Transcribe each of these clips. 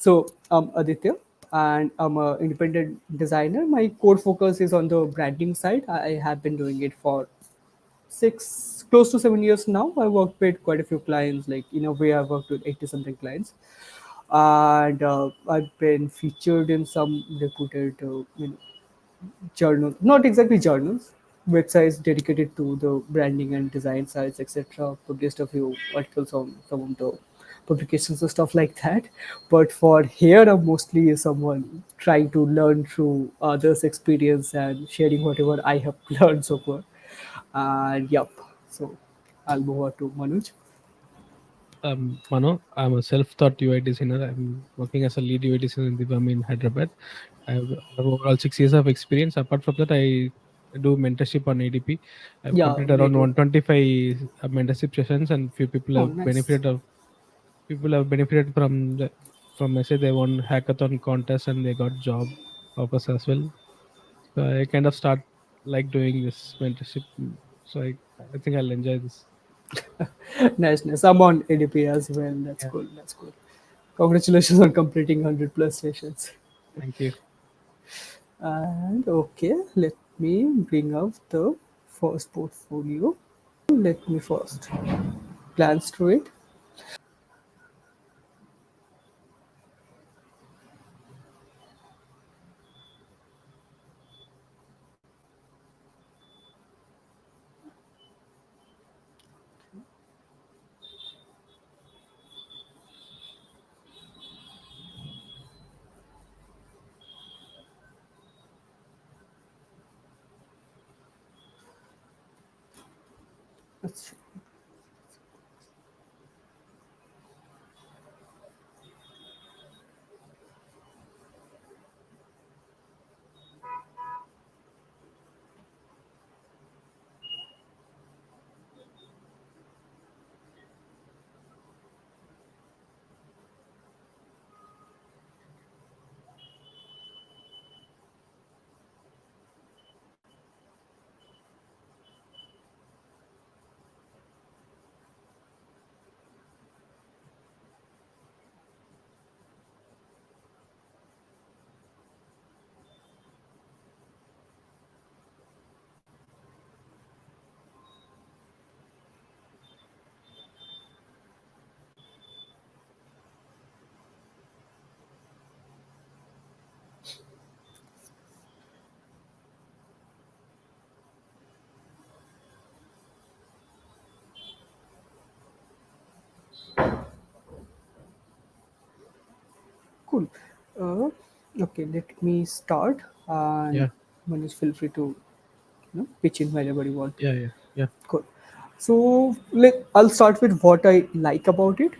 So I'm Aditya, and I'm an independent designer. My core focus is on the branding side. I have been doing it for close to 7 years now. I worked with quite a few clients. Like in a way, I've worked with 80 something clients, and I've been featured in some reputed, journals, not exactly journals, websites dedicated to the branding and design sites, etc. Published a few articles on some of the publications and stuff like that. But for here, I'm mostly someone trying to learn through others' experience and sharing whatever I have learned so far. And yep, so I'll move on to Manoj. Mano, I'm a self-taught UI designer. I'm working as a lead UI designer in Divami in Hyderabad. I have overall 6 years of experience. Apart from that, I do mentorship on ADP. I've Yeah, completed me around too. 125 mentorship sessions, and few Oh, nice. people have benefited from I say they won hackathon contest and they got job offers as well. So I kind of start like doing this mentorship. So I think I'll enjoy this. Nice, nice. I'm on ADP as well. That's Yeah. cool. That's cool. Congratulations on completing 100 plus sessions. Thank you. And okay, let me bring up the first portfolio. Let me first glance through it. Let's see. Cool. Uh, okay, let me start. And Yeah. Manish, feel free to pitch in whenever you want to. Yeah. Yeah. Yeah. Cool. So I'll start with what I like about it.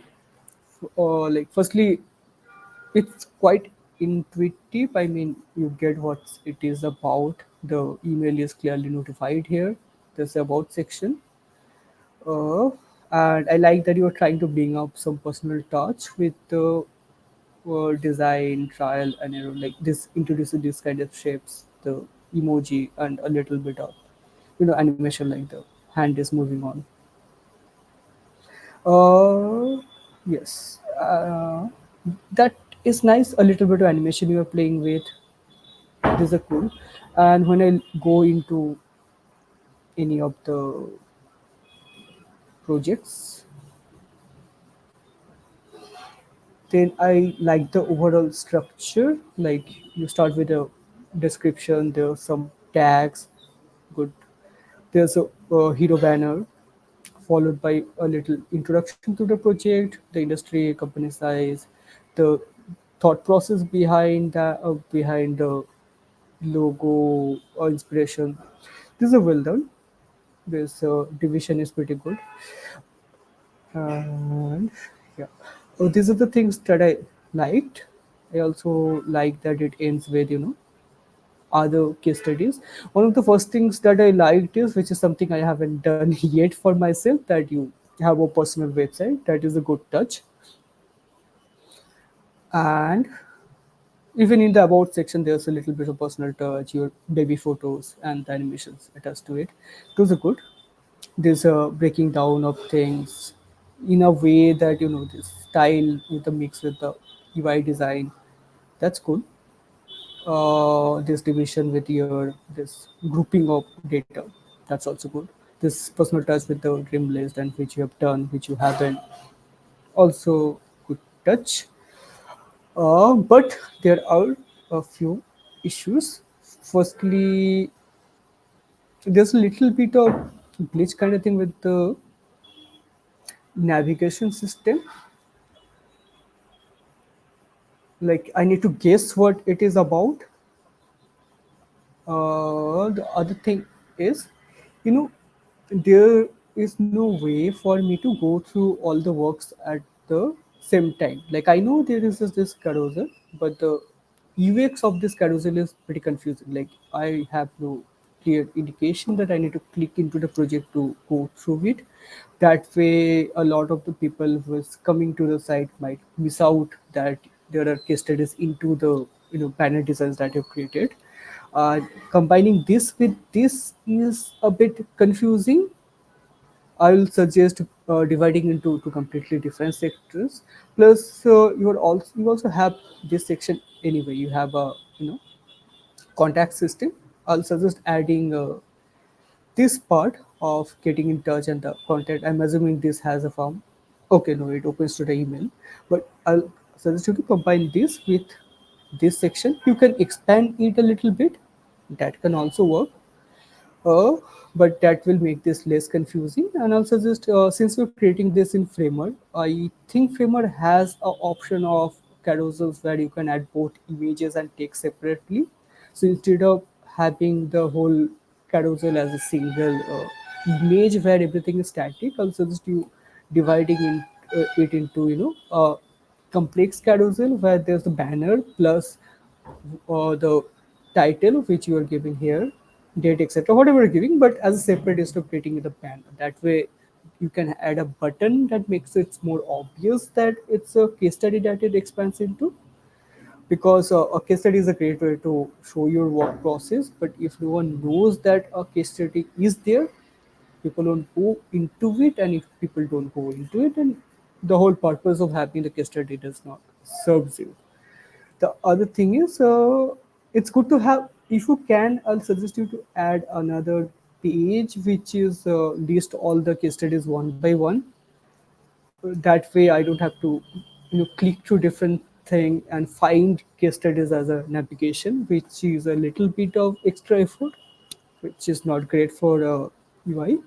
Firstly, it's quite intuitive. I mean, you get what it is about. The email is clearly notified here. There's about section. Uh, and I like that you're trying to bring up some personal touch with the design, trial, and like this introduces this kind of shapes, the emoji, and a little bit of animation like the hand is moving on. Uh, yes, that is nice. A little bit of animation you are playing with. These are cool. And when I go into any of the projects, then I like the overall structure. Like you start with a description, there are some tags, good. There's a hero banner, followed by a little introduction to the project, the industry, company size, the thought process behind the logo or inspiration. This is well done. This division is pretty good. And yeah, so these are the things that I liked. I also like that it ends with other case studies. One of the first things that I liked is, which is something I haven't done yet for myself, that you have a personal website. That is a good touch. And even in the about section, there's a little bit of personal touch, your baby photos and the animations attached to it. Those are good. There's a breaking down of things in a way that this style with the mix with the UI design. That's cool. This division with your this grouping of data. That's also good. This personal touch with the dream list and which you have done, which you haven't. Also good touch. But there are a few issues. Firstly, there's a little bit of glitch kind of thing with the navigation system. Like I need to guess what it is about. The other thing is, you know, there is no way for me to go through all the works at the same time. Like I know there is this carousel, but the UX of this carousel is pretty confusing. Like I have no clear indication that I need to click into the project to go through it. That way, a lot of the people who is coming to the site might miss out that there are case studies into the banner designs that you've created. uh, Combining this with this is a bit confusing. I will suggest dividing into two completely different sectors. Plus, you also have this section anyway. You have a contact system. I'll suggest adding this part of getting in touch and the contact. I'm assuming this has a form. Okay, no, it opens to the email. But I'll suggest you to combine this with this section. You can expand it a little bit. That can also work. uh, but that will make this less confusing. And also, just since we're creating this in Framer, I think Framer has an option of carousels where you can add both images and text separately. So instead of having the whole carousel as a single image where everything is static, I'll suggest you dividing it into a complex carousel where there's the banner plus the title which you are giving here, date, etc., whatever you're giving, but as a separate instead of creating the banner. That way you can add a button that makes it more obvious that it's a case study that it expands into. Because a case study is a great way to show your work process, but if no one knows that a case study is there, people don't go into it. And if people don't go into it, then the whole purpose of having the case study does not serves you. The other thing is, it's good to have, if you can, I'll suggest you to add another page which is list all the case studies one by one. That way I don't have to click through different thing and find case studies as a navigation, which is a little bit of extra effort, which is not great for UI.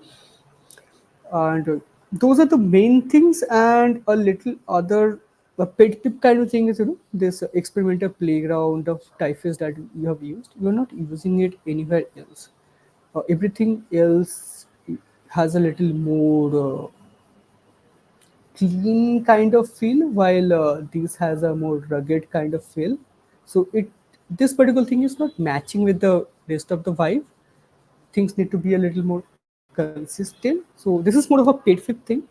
And those are the main things. And a little other a pet tip kind of thing is, this experimental playground of typeface that you have used, you're not using it anywhere else. Everything else has a little more clean kind of feel, while this has a more rugged kind of feel. So it this particular thing is not matching with the rest of the vibe. Things need to be a little more consistent. So this is more of a pet fit thing.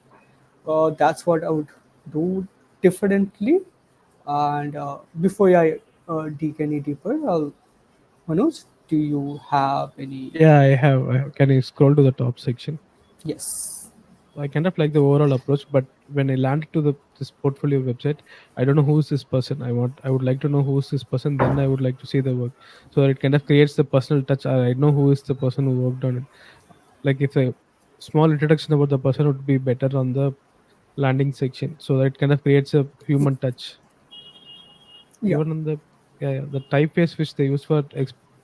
That's what I would do differently. And before I dig any deeper, Manoj, do you have any? Yeah, I have. Can you scroll to the top section? Yes. I kind of like the overall approach, but when I landed to the this portfolio website, I don't know who's this person. I would like to know who's this person. Then I would like to see the work. So it kind of creates the personal touch. I know who is the person who worked on it. Like if a small introduction about the person would be better on the landing section. So that kind of creates a human touch. Yeah. Even on the the typeface which they use for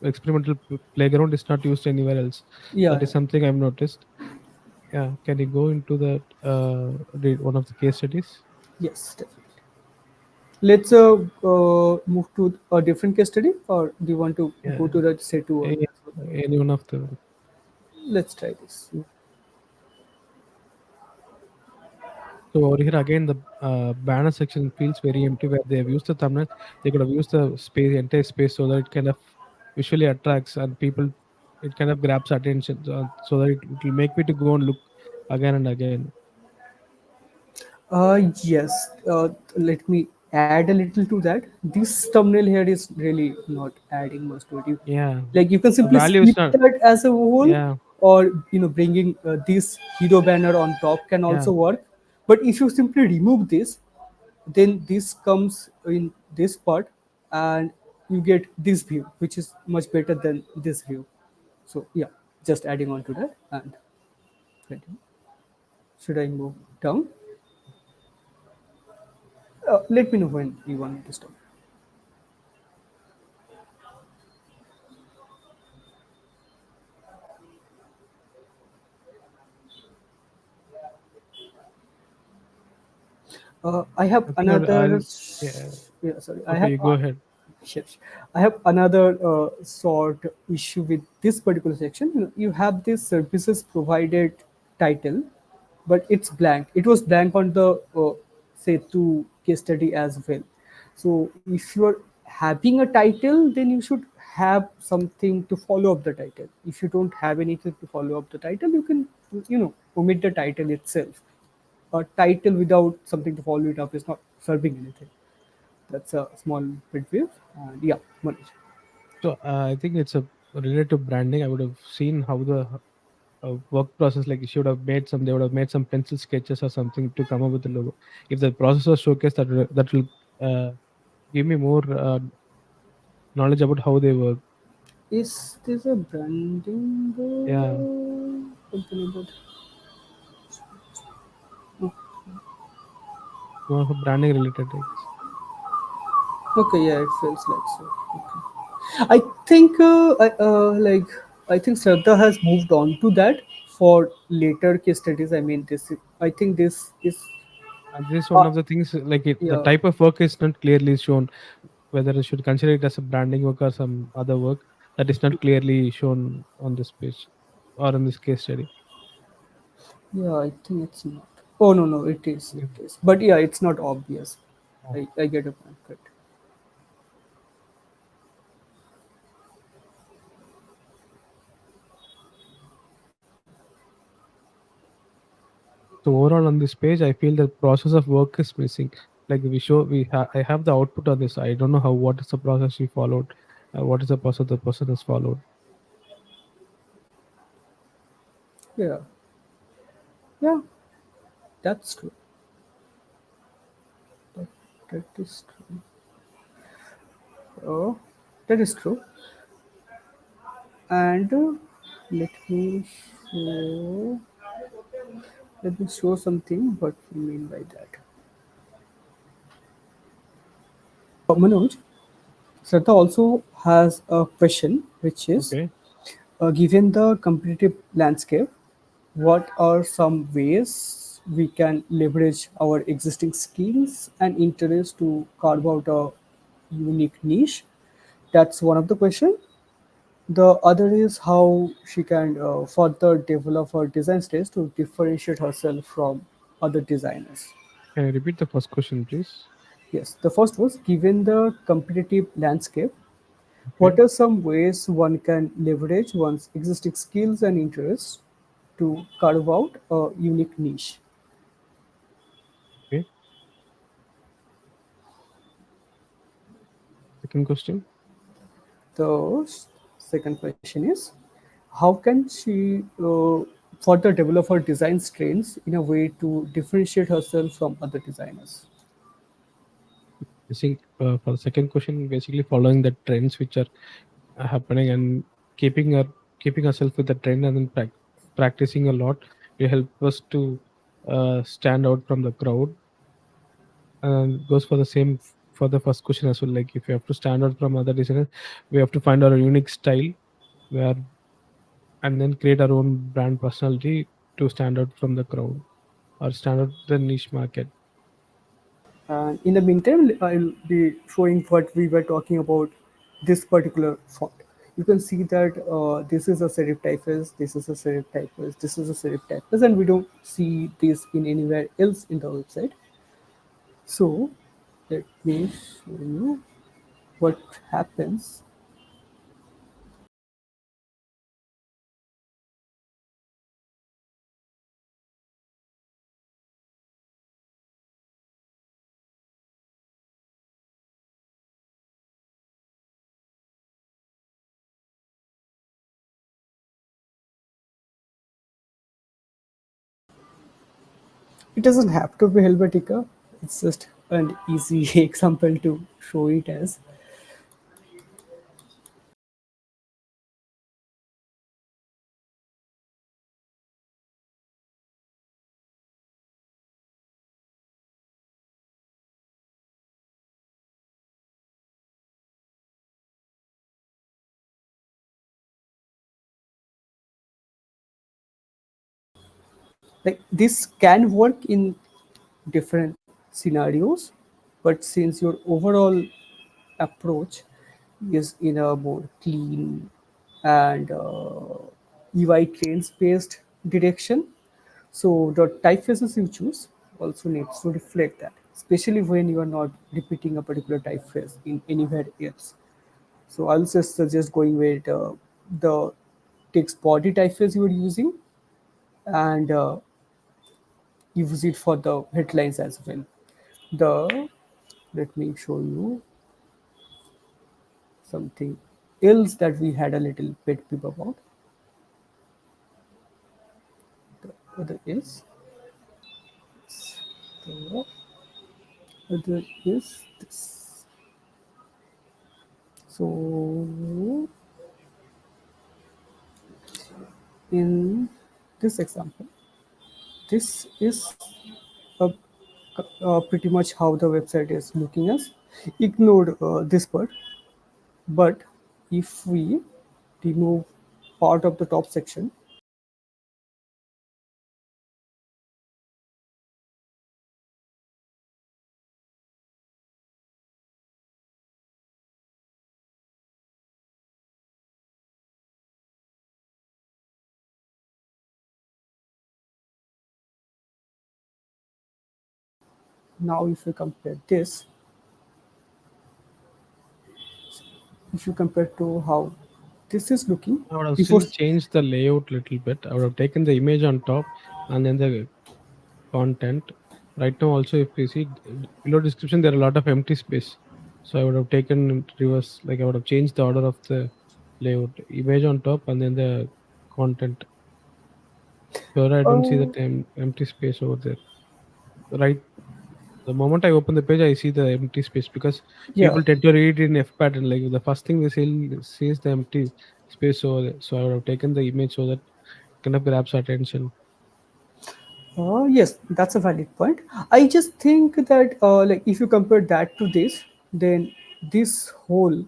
experimental playground is not used anywhere else. Yeah. That is something I've noticed. Yeah, can you go into that read one of the case studies? Yes. Definitely. Let's move to a different case study, or do you want to go Yeah, to that say two one any, as well? any one of the Let's try this. so over here again the banner section feels very empty where they have used the thumbnail. They could have used the space entire space so that it kind of visually attracts and people it kind of grabs attention so that it will make me to go and look again and again. Yes. Let me add a little to that. This thumbnail here is really not adding much to it. Yeah, Like you can the simply value is skip not. that as a whole, Yeah, or bringing this hero banner on top can yeah, also work. But if you simply remove this, then this comes in this part, and you get this view, which is much better than this view. So yeah, just adding on to that and continue. Should I move down? Let me know when you want me to stop. I have I think another. yeah. Yeah, sorry. I Okay, have. you go ahead. Yes, I have another sort issue with this particular section. You have this services provided title, but it's blank. It was blank on the say to case study as well. So if you're having a title, then you should have something to follow up the title. If you don't have anything to follow up the title, you can omit the title itself. A title without something to follow it up is not serving anything. That's a small bit view. And yeah, Manoj. So I think it's a related to branding. I would have seen how the work process, like you should have made some, they would have made some pencil sketches or something to come up with the logo. If the process was showcased, that will give me more knowledge about how they work. Is this a branding Yeah, something like that? more of branding related, I guess. Okay, yeah, it feels like so. I think I think Shraddha has moved on to that for later case studies. I mean, I think this is And this is one uh, of the things, like the yeah, type of work is not clearly shown, whether I should consider it as a branding work or some other work, that is not clearly shown on this page or in this case study. yeah. I think it's not. Oh no, no, it is, Yeah. it is. But yeah, it's not obvious. Oh. I get a point. Correct. So overall on this page, I feel the process of work is missing. Like I have the output of this. I don't know how, what is the process we followed, what is the process the person has followed. Yeah, yeah, that's true. That, that is true. Oh, that is true. And let me show let me show something. What we mean by that. Manoj, Shraddha also has a question, which is Okay. given the competitive landscape, what are some ways we can leverage our existing skills and interests to carve out a unique niche? That's one of the question. The other is how she can further develop her design skills to differentiate herself from other designers. Can you repeat the first question, please? Yes, the first was given the competitive landscape, Okay. what are some ways one can leverage one's existing skills and interests to carve out a unique niche? Okay. Second question. The second question is how can she further develop her design strengths in a way to differentiate herself from other designers? I think for the second question, basically following the trends which are happening and keeping her keeping herself with the trend, and then practicing a lot will help us to stand out from the crowd. And goes for the same for the first question as well. Like if you have to stand out from other designers, we have to find our unique style, where and then create our own brand personality to stand out from the crowd or stand out the niche market. And in the meantime, I'll be showing what we were talking about this particular font. You can see that this is a serif typeface, this is a serif typeface, this is a serif typeface, and we don't see this in anywhere else in the website. So let me show you what happens. It doesn't have to be Helvetica. It's just an easy example to show it as. Like this can work in different scenarios, but since your overall approach is in a more clean and UI trains based direction, so the typefaces you choose also needs to reflect that, especially when you are not repeating a particular typeface in anywhere else. So I'll just suggest going with the text body typeface you are using, and use it for the headlines as well. The Let me show you something else that we had a little pet peeve about. The other is the other is this. So in this example, this is a, pretty much how the website is looking as. Ignore this part, but if we remove part of the top section, now if we compare this, if you compare to how this is looking I would have before. still changed the layout little bit. I would have taken the image on top and then the content. Right now, also, if you see below description, there are a lot of empty space. So I would have taken reverse, like I would have changed the order of the layout, image on top, and then the content. Sure, I don't see uh, that empty space over there. Right, the moment I open the page, I see the empty space because yeah. people tend to read in F pattern. Like the first thing they see is the empty space over there. So I would have taken the image so that kind of grabs attention. Yes, that's a valid point. I just think that like if you compare that to this, then this whole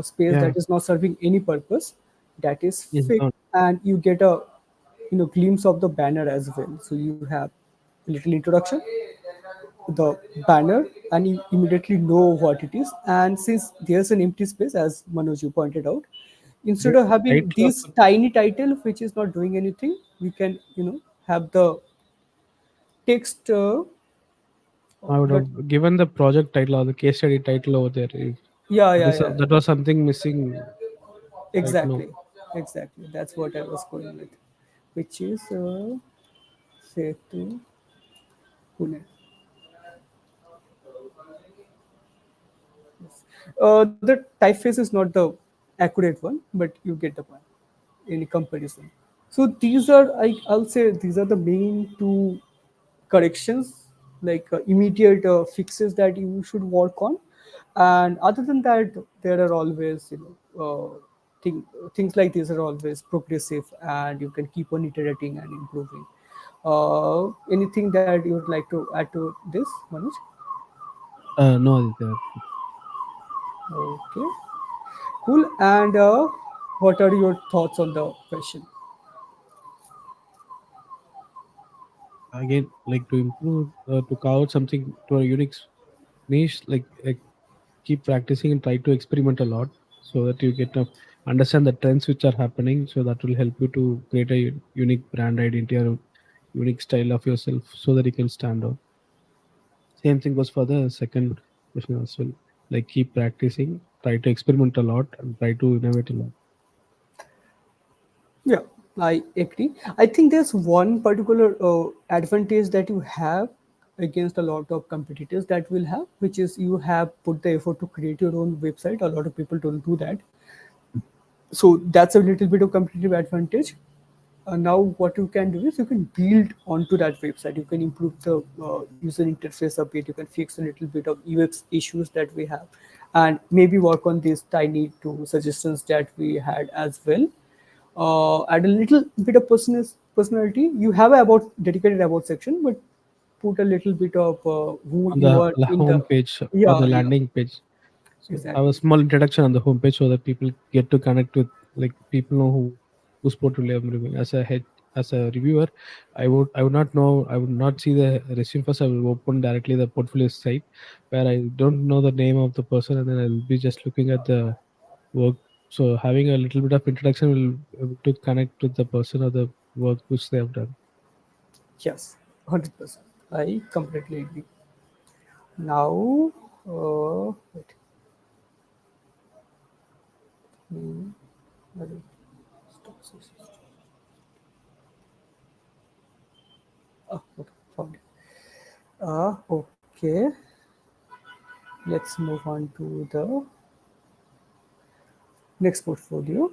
space Yeah, that is not serving any purpose, that is it's fixed, not. and you get a glimpse of the banner as well. So you have a little introduction, the banner, and you immediately know what it is. And since there's an empty space, as Manoj you pointed out, instead Even of the having title of this tiny title which is not doing anything, we can have the text I would that. have given the project title or the case study title over there. If Yeah, yeah, yeah, that was something missing right now. exactly, exactly, that's what I was going with, which is say to Pune. The typeface is not the accurate one, but you get the point in comparison. So these are, I'll say, these are the main two corrections, like immediate fixes that you should work on. And other than that, there are always, things like these are always progressive, and you can keep on iterating and improving. Anything that you would like to add to this, Manoj? No, Aditya. Okay, cool. And what are your thoughts on the question? Again, like to improve, to carve out something to a unique niche, like keep practicing and try to experiment a lot so that you get to understand the trends which are happening. So that will help you to create a unique brand identity or unique style of yourself so that you can stand out. Same thing goes for the second question as well. Like keep practicing, try to experiment a lot, and try to innovate a lot. Yeah, I agree. I think there's one particular advantage that you have against a lot of competitors that will have, which is you have put the effort to create your own website. A lot of people don't do that. So that's a little bit of competitive advantage. Now what you can do is you can build onto that website. You can improve the user interface a bit. You can fix a little bit of UX issues that we have, and maybe work on these tiny two suggestions that we had as well. Add a little bit of personality. You have a about dedicated about section, but put a little bit of who on you the are in home the. page or Yeah, the yeah, landing page. So have a exactly. small introduction on the homepage so that people get to connect with, like, people know whose portfolio I'm reviewing. As a reviewer, I would not know, I would not see the resume first. I will open directly the portfolio site where I don't know the name of the person, and then I'll be just looking at the work. So having a little bit of introduction will able to connect with the person or the work which they have done. Yes, 100%. I completely agree. Now, wait. Hmm, I don't- stop this. Okay, found it. Okay, let's move on to the next portfolio,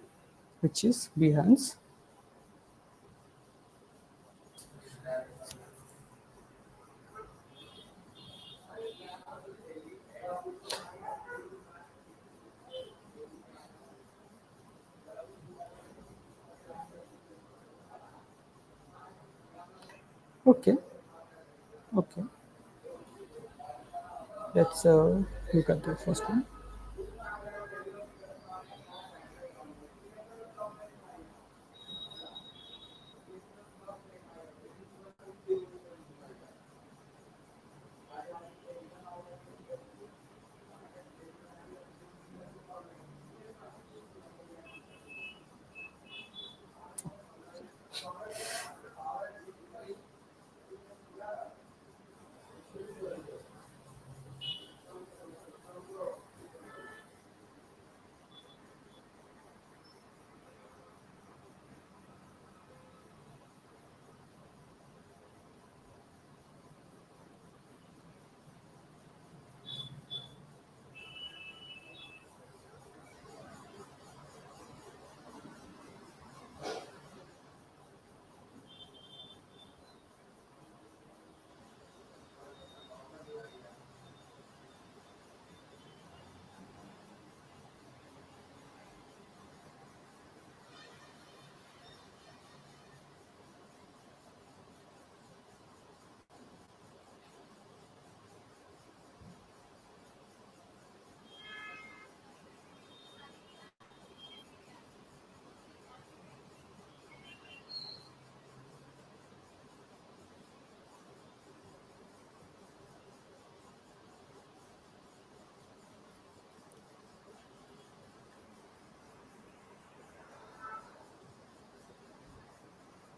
which is Behance. Okay, okay, let's look at the first one.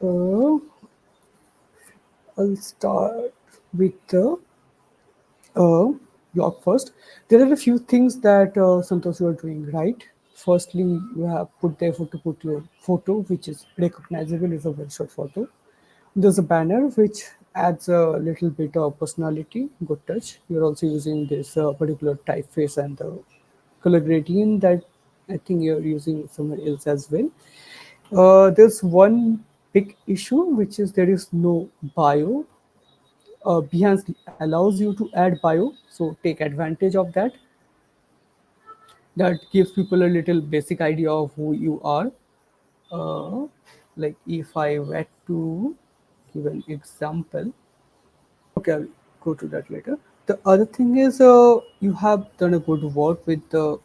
Uh, I'll start with the uh, blog first. There are a few things that Santosh you are doing right. Firstly, you have put the effort to put your photo, which is recognizable, is a very short photo. There's a banner which adds a little bit of personality, good touch. You're also using this particular typeface and the color gradient that I think you're using somewhere else as well. There's one big issue, which is there is no bio. Behance allows you to add bio, so take advantage of that. That gives people a little basic idea of who you are. Uh, like if I were to give an example, okay, I'll go to that later. The other thing is you have done a good work with the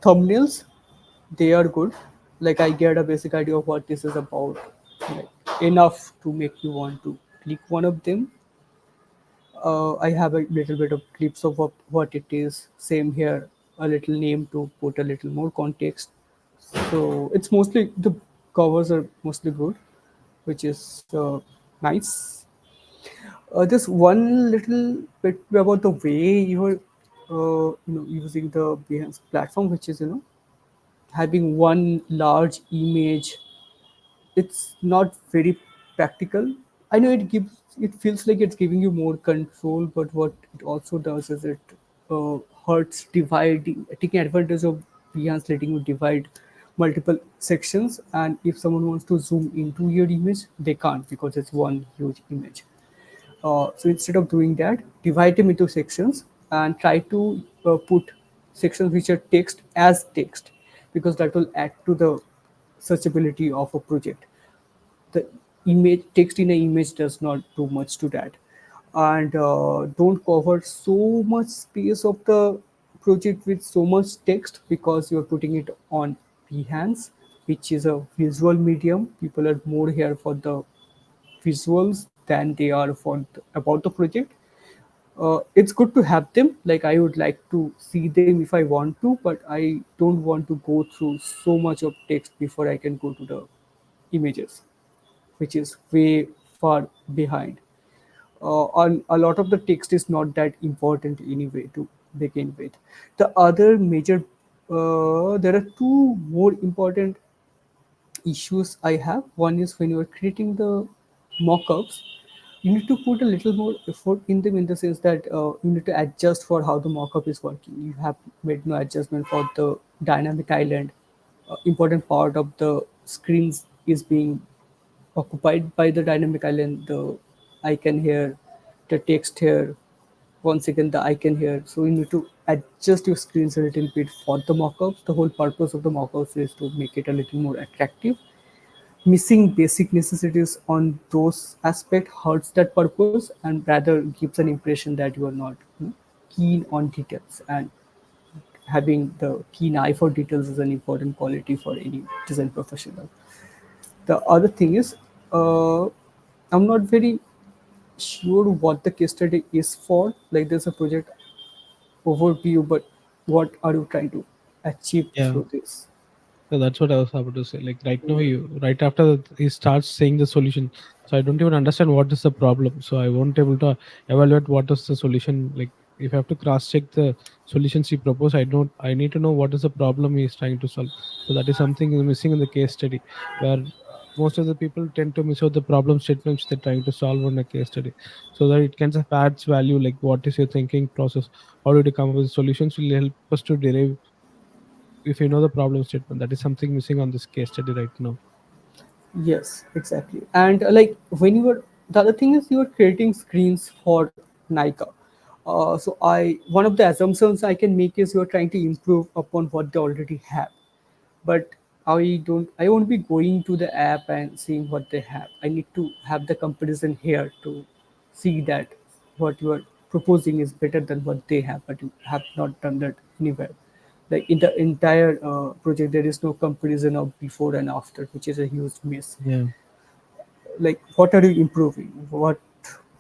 thumbnails. They are good. Like I get a basic idea of what this is about, like enough to make you want to click one of them. I have a little bit of clips of what it is. Same here, a little name to put a little more context. So it's mostly the covers are mostly good, which is nice. Just one little bit about the way you're, using the Behance platform, which is having one large image. It's not very practical. I know it feels like it's giving you more control, but what it also does is it hurts dividing, taking advantage of Behance letting you divide multiple sections, and if someone wants to zoom into your image, they can't because it's one huge image. So instead of doing that, divide them into sections and try to put sections which are text as text, because that will add to the searchability of a project. The image text in an image does not do much to that. And don't cover so much space of the project with so much text, because you're putting it on Behance, which is a visual medium. People are more here for the visuals than they are for about the project. It's good to have them. Like, I would like to see them if I want to, but I don't want to go through so much of text before I can go to the images, which is way far behind. On a lot of the text is not that important anyway to begin with. The other major, there are two more important issues I have. One is when you are creating the mockups, you need to put a little more effort in them, in the sense that you need to adjust for how the mockup is working. You have made no adjustment for the dynamic island. Important part of the screens is being occupied by the dynamic island, the icon here, the text here, once again the icon here. So you need to adjust your screens a little bit for the mockups. The whole purpose of the mockups is to make it a little more attractive. Missing basic necessities on those aspect hurts that purpose, and rather gives an impression that you are not, keen on details. And having the keen eye for details is an important quality for any design professional. The other thing is, uh, I'm not very sure what the case study is for. Like, there's a project overview, but what are you trying to achieve Yeah. through this? So that's what I was about to say. Like right now, right after he starts saying the solution, so I don't even understand what is the problem. So I won't able to evaluate what is the solution. Like if I have to cross check the solutions he proposed, I need to know what is the problem he is trying to solve. So that is something is missing in the case study, where most of the people tend to miss out the problem statements they're trying to solve on a case study, so that it kind of adds value. Like what is your thinking process? How did you come up with solutions? Will help us to derive if you know the problem statement. That is something missing on this case study right now. Yes, exactly. And like, when you are, the other thing is, you are creating screens for Nika. So one of the assumptions I can make is you are trying to improve upon what they already have. But I won't be going to the app and seeing what they have. I need to have the comparison here to see that what you are proposing is better than what they have, but you have not done that anywhere. Like, in the entire project, there is no comparison of before and after, which is a huge miss. Yeah. Like, what are you improving?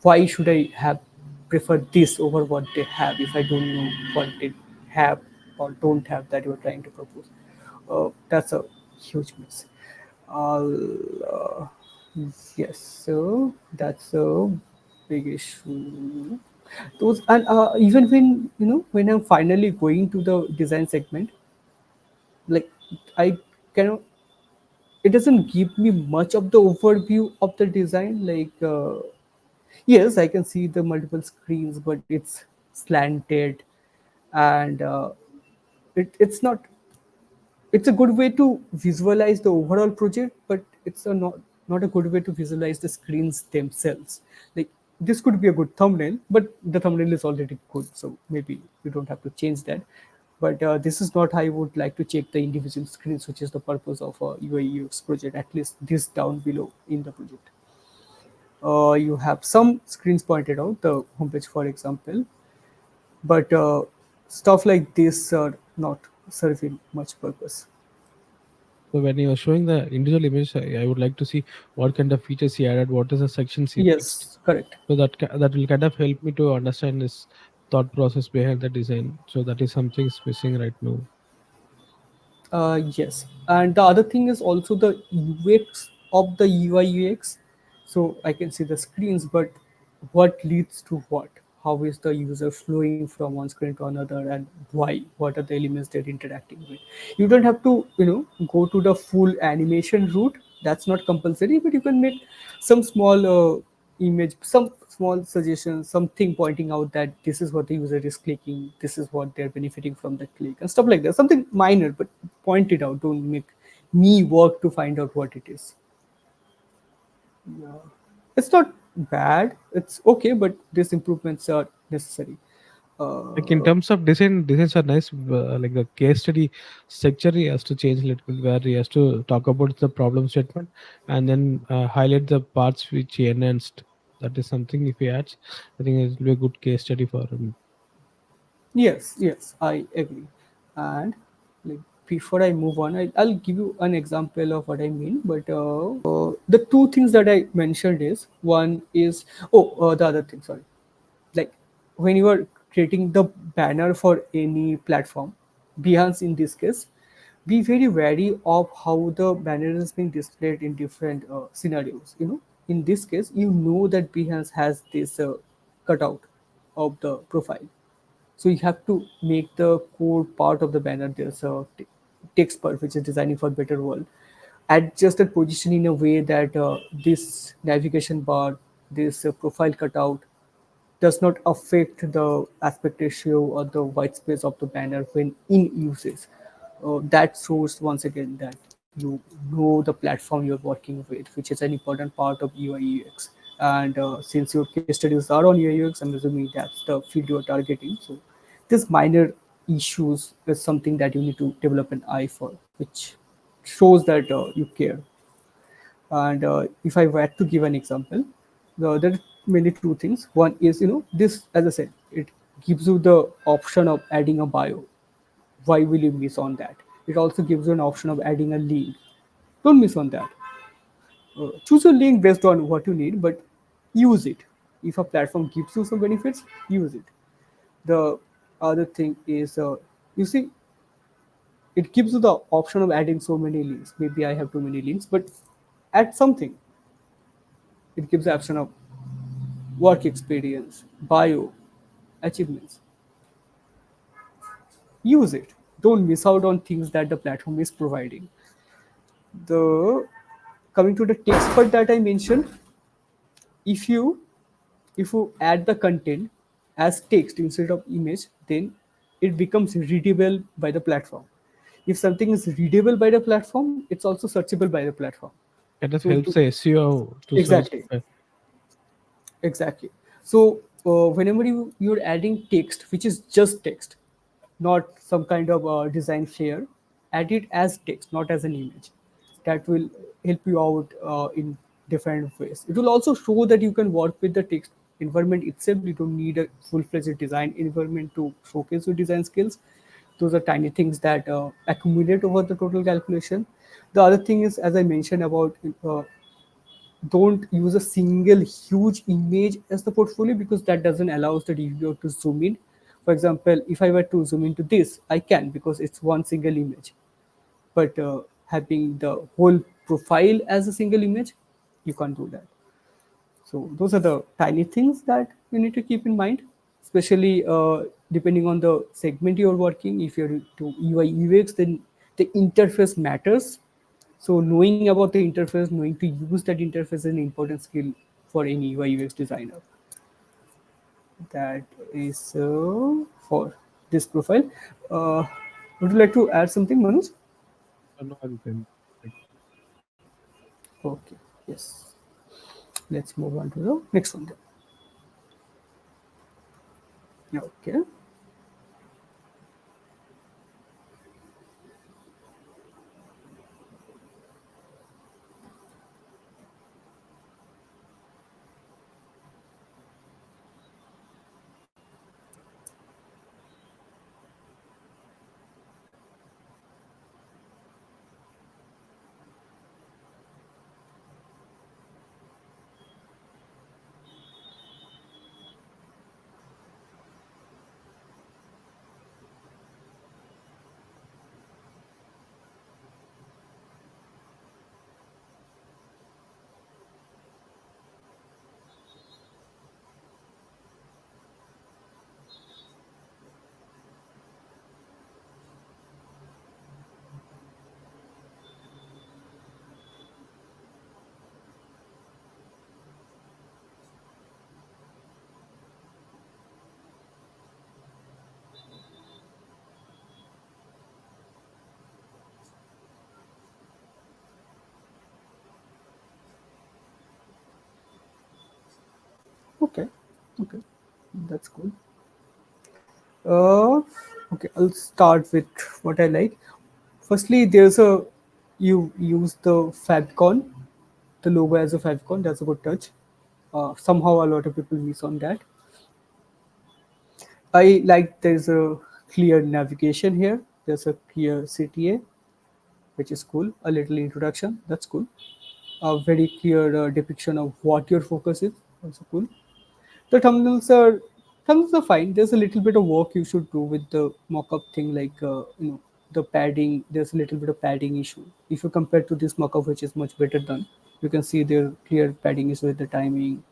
Why should I have prefer this over what they have if I don't know what they have or don't have that you're trying to propose? That's a huge miss. Uh, yes, so that's a big issue. Those, and even when, when I'm finally going to the design segment, like, I cannot, it doesn't give me much of the overview of the design. Like, yes, I can see the multiple screens, but it's slanted, and it's not, it's a good way to visualize the overall project, but it's not a good way to visualize the screens themselves. Like, this could be a good thumbnail, but the thumbnail is already good, so maybe you don't have to change that. But this is not how I would like to check the individual screens, which is the purpose of a UI/UX project. At least this down below in the project. You have some screens pointed out, the homepage, for example, but stuff like this are not serving much purpose. So when you are showing the individual image, I would like to see what kind of features he added, what is the sections he fixed. Yes, correct. So that will kind of help me to understand his thought process behind the design. So that is something is missing right now. Yes, and the other thing is also the UX of the UI/UX. So I can see the screens, but what leads to what? How is the user flowing from one screen to another, and why? What are the elements they're interacting with? You don't have to, go to the full animation route. That's not compulsory, but you can make some small image, some small suggestions, something pointing out that this is what the user is clicking, this is what they're benefiting from the click, and stuff like that. Something minor, but point it out. Don't make me work to find out what it is. Yeah. It's not bad. It's okay, but these improvements are necessary. Like in Uh, terms of design, designs are nice. Like the case study structure, he has to change a little bit, where he has to talk about the problem statement and then highlight the parts which he enhanced. That is something if he adds, I think it will be a good case study for him. yes, yes, I agree. And like before I move on, I'll give you an example of what I mean. But the two things that I mentioned is one is the other thing. Sorry, like when you are creating the banner for any platform, Behance in this case, be very wary of how the banner is being displayed in different scenarios. In this case, that Behance has this cutout of the profile, so you have to make the core part of the banner. There's a text part which is designing for better world. Adjust the position in a way that this navigation bar, this profile cutout, does not affect the aspect ratio or the white space of the banner when in usage. That shows once again that you know the platform you're working with, which is an important part of UI UX. And since your case studies are on UI UX, I'm assuming that's the field you're targeting. So this minor issues is something that you need to develop an eye for, which shows that you care. And if I were to give an example, there are mainly two things. One is, this, as I said, it gives you the option of adding a bio. Why will you miss on that? It also gives you an option of adding a link. Don't miss on that. Choose your link based on what you need, but use it. If a platform gives you some benefits, use it. The other thing is, you see, it gives you the option of adding so many links. Maybe I have too many links, but add something. It gives the option of work experience, bio, achievements. Use it. Don't miss out on things that the platform is providing. The Coming to the text part that I mentioned, if you add the content as text instead of image, then it becomes readable by the platform. If something is readable by the platform, it's also searchable by the platform. Kind of So helps the SEO to search. exactly. Exactly. So whenever you're adding text, which is just text, not some kind of design flair, add it as text, not as an image. That will help you out in different ways. It will also show that you can work with the text environment itself. You don't need a full-fledged design environment to showcase your design skills. Those are tiny things that accumulate over the total calculation. The other thing is, as I mentioned about don't use a single huge image as the portfolio, because that doesn't allow the reviewer to zoom in. For example, if I were to zoom into this, I can because it's one single image. But having the whole profile as a single image, you can't do that. So those are the tiny things that you need to keep in mind, especially depending on the segment you're working. If you're to UI UX, then the interface matters. So knowing about the interface, knowing to use that interface is an important skill for any UI UX designer. That is for this profile. Uh, would you like to add something, Manoj? No, Aditya. Like, Okay. Yes. Let's move on to the next one then. Okay. Okay, okay, that's cool. Uh, okay, I'll start with what I like. Firstly, there's a you use the Fabcon, the logo as a Fabcon. That's a good touch. Somehow a lot of people miss on that. I like there's a clear navigation here. There's a clear CTA, which is cool. A little introduction, that's cool. A very clear depiction of what your focus is, also cool. The thumbnails are fine. There's a little bit of work you should do with the mock-up thing, like the padding. There's a little bit of padding issue. If you compare to this mock-up, which is much better done, you can see there clear padding issue with the timing,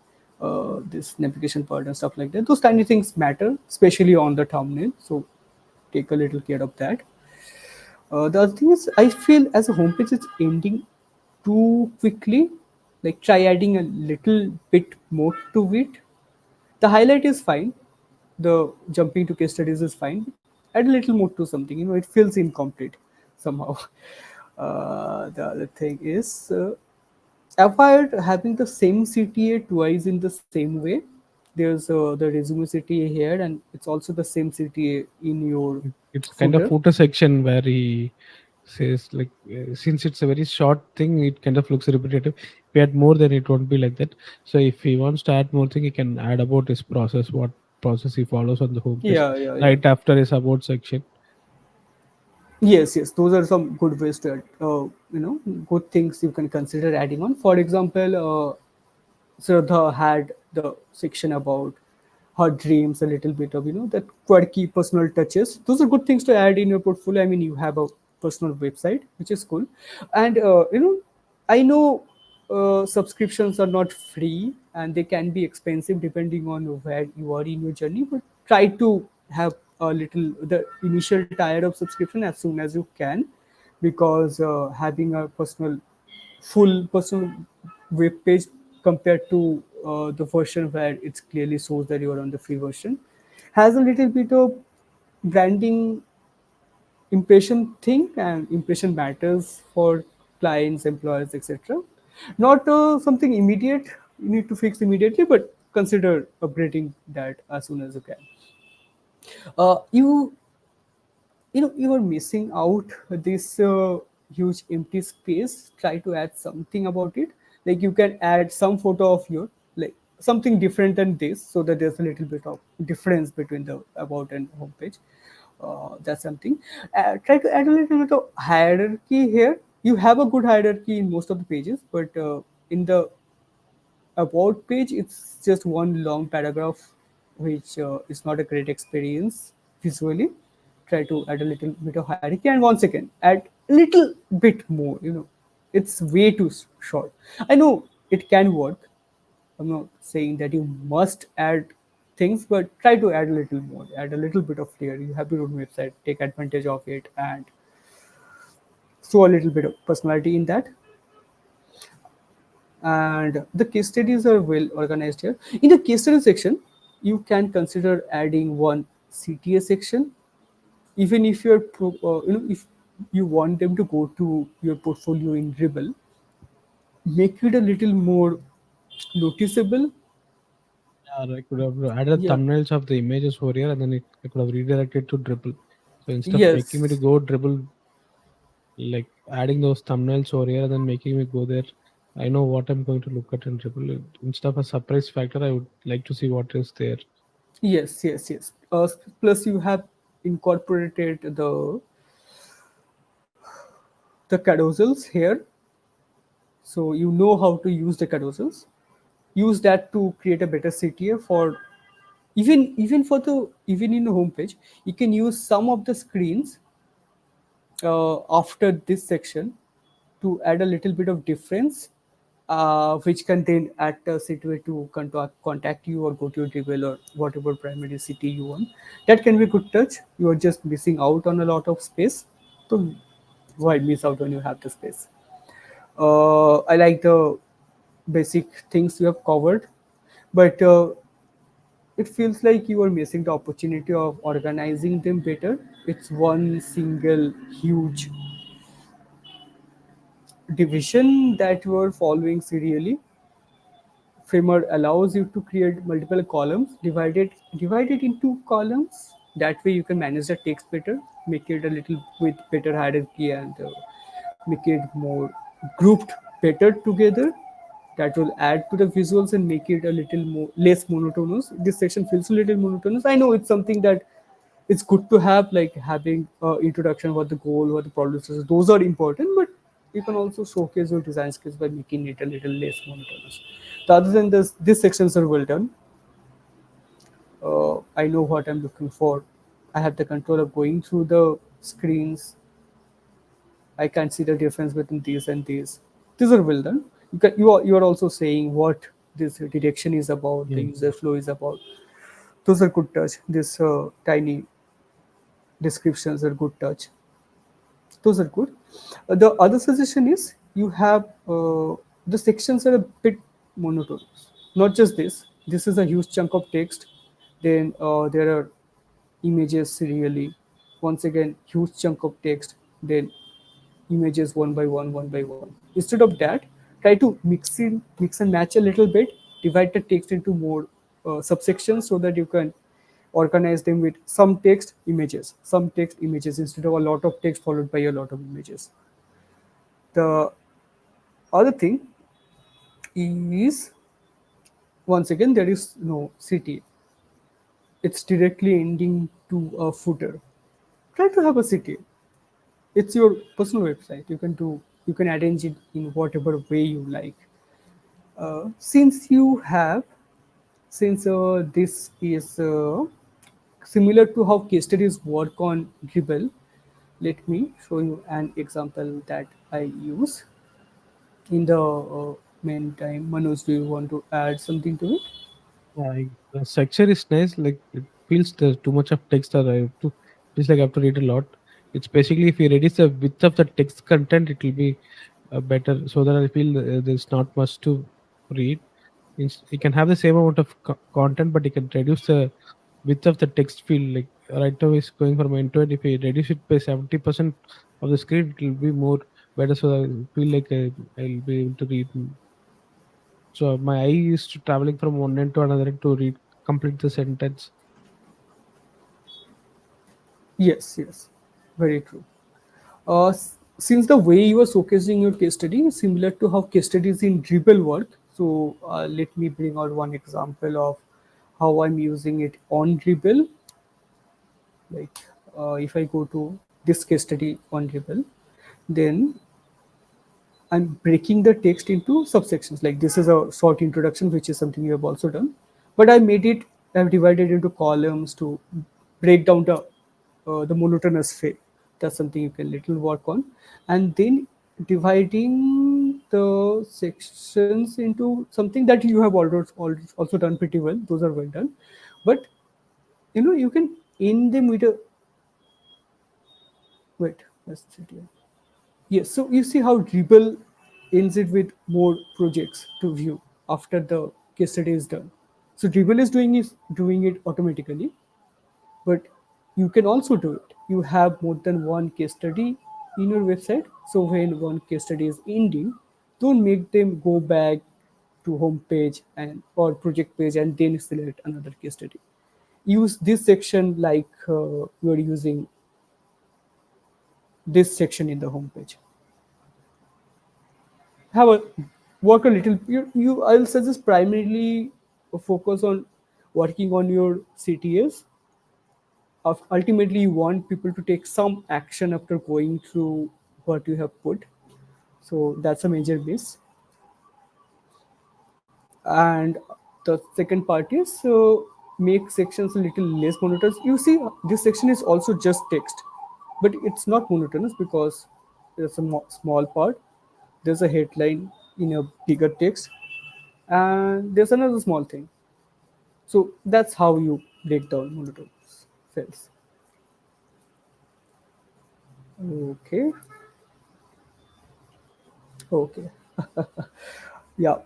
this navigation part and stuff like that. Those tiny things matter, especially on the thumbnail. So take a little care of that. The other thing is, I feel as a homepage is ending too quickly. Like try adding a little bit more to it. The highlight is fine. The jumping to case studies is fine. Add a little more to something. It feels incomplete somehow. The other thing is, avoid having the same CTA twice in the same way. There's the resume CTA here, and it's also the same CTA in your It's kind of footer. footer section where he says like since it's a very short thing, it kind of looks repetitive. If we add more, then it won't be like that. So if he wants to add more thing, he can add about his process, what process he follows on the homepage, Yeah, yeah, yeah. right after his about section. Yes, yes, those are some good ways to add, good things you can consider adding on. For example, Shraddha had the section about her dreams, a little bit of that quirky personal touches. Those are good things to add in your portfolio. I mean, you have a personal website, which is cool, and I know subscriptions are not free and they can be expensive depending on where you are in your journey. But try to have a little the initial tier of subscription as soon as you can, because having a full personal web page compared to the version where it clearly shows that you are on the free version has a little bit of branding impression thing, and impression matters for clients, employers, etc. Not something immediate you need to fix immediately, but consider upgrading that as soon as you can. You are missing out this huge empty space. Try to add something about it. Like you can add some photo of your, like something different than this, so that there's a little bit of difference between the about and homepage. That's something. Try to add a little bit of hierarchy here. You have a good hierarchy in most of the pages, but in the about page, it's just one long paragraph, which is not a great experience visually. Try to add a little bit of hierarchy, and once again, add a little bit more. It's way too short. I know it can work. I'm not saying that you must add things, but try to add a little more. Add a little bit of flair. You have your own website. Take advantage of it and show a little bit of personality in that. And the case studies are well organized here. In the case study section, you can consider adding one CTA section, even if if you want them to go to your portfolio in Dribble, make it a little more noticeable. Yeah, I could have added Yeah. thumbnails of the images over here, and then I could have redirected to Dribble. So instead of making me to Yes. go Dribble, like adding those thumbnails over here and then making me go there, I know what I'm going to look at in Dribble. Instead of a surprise factor, I would like to see what is there. Yes. Yes. Yes. Plus, you have incorporated the carousels here, so you know how to use the carousels. Use that to create a better CTA for even in the homepage. You can use some of the screens after this section to add a little bit of difference, which can then act as a way to contact you or go to your dribble or whatever primary city you want. That can be a good touch. You are just missing out on a lot of space, so why miss out when you have the space? I like the basic things you have covered, but it feels like you are missing the opportunity of organizing them better. It's one single huge division that you are following serially. Framer allows you to create multiple columns, divide it into columns. That way you can manage the text better, make it a little with better hierarchy, and make it more grouped better together. That will add to the visuals and make it a little more less monotonous. This section feels a little monotonous. I know it's something that it's good to have, like having introduction, what the goal, what the problem is. Those are important, but you can also showcase your design skills by making it a little less monotonous. So other than this, these sections are well done. I know what I'm looking for. I have the control of going through the screens. I can see the difference between these and these. These are well done. You are also saying what this direction is about, the Yeah. user flow is about. Those are good touch. This tiny descriptions are good touch. Those are good. The other suggestion is you have the sections are a bit monotonous. Not just this. This is a huge chunk of text. Then there are images serially. Once again, huge chunk of text. Then images one by one, one by one. Instead of that, try to mix and match a little bit. Divide the text into more subsections so that you can organize them with some text images instead of a lot of text followed by a lot of images. The other thing is, once again, there is no city. It's directly ending to a footer. Try to have a city. It's your personal website. You can arrange it in whatever way you like. Since you have, since this is similar to how case studies work on Dribble, let me show you an example that I use. In the meantime, Manoj, do you want to add something to it? The structure is nice. Like it feels there's too much of text, or I have to feels like I have to read a lot. It's basically if you reduce the width of the text content, it will be better. So that I feel there's not much to read. You can have the same amount of content, but you can reduce the width of the text field. Like right now is going from end to end. If you reduce it by 70% of the screen, it will be more better. So I feel like I'll be able to read. So my eye is to traveling from one end to another end to read complete the sentence. Yes, yes, very true. Since the way you are showcasing your case study is similar to how case studies in Dribble work, so let me bring out one example of how I'm using it on Dribble. Like if I go to this case study on Dribble, then I'm breaking the text into subsections. Like this is a short introduction, which is something you have also done. But I made it, I've divided into columns to break down the monotonous fade. That's something you can little work on. And then dividing the sections into something that you have also done pretty well. Those are well done. But you can end them with a wait, let's see here. Yes, so you see how Dribble ends it with more projects to view after the case study is done. So Dribble is doing it automatically, but you can also do it. You have more than one case study in your website. So when one case study is ending, don't make them go back to home page and or project page and then select another case study. Use this section like you are using this section in the home page. Have a work a little. I'll suggest primarily focus on working on your CTS. Ultimately, you want people to take some action after going through what you have put. So that's a major miss. And the second part is make sections a little less monotonous. You see, this section is also just text, but it's not monotonous because there's a small part. There's a headline in a bigger text, and there's another small thing. So that's how you break down monotonous cells. Okay, okay, yeah.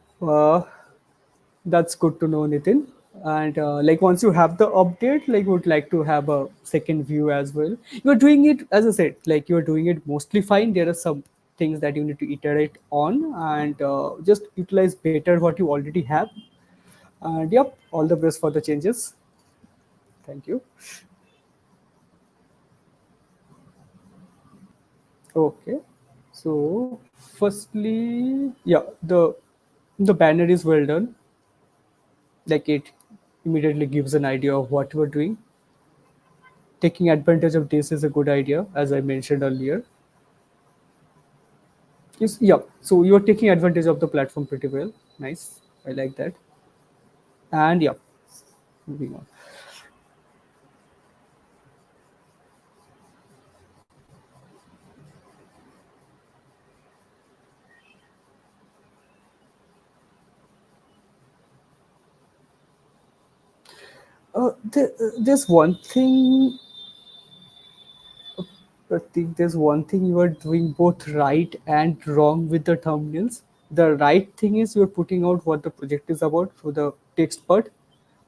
That's good to know, Nitin. And like once you have the update, like would like to have a second view as well. You're doing it, as I said, like you're doing it mostly fine. There are some things that you need to iterate on and just utilize better what you already have. And yep, all the best for the changes. Thank you. Okay. So firstly, yeah, the banner is well done. Like it immediately gives an idea of what we're doing. Taking advantage of this is a good idea, as I mentioned earlier. Yes, yeah. So you're taking advantage of the platform pretty well. Nice. I like that. And yeah, moving on. There's one thing. I think there's one thing you are doing both right and wrong with the thumbnails. The right thing is you're putting out what the project is about through the text part,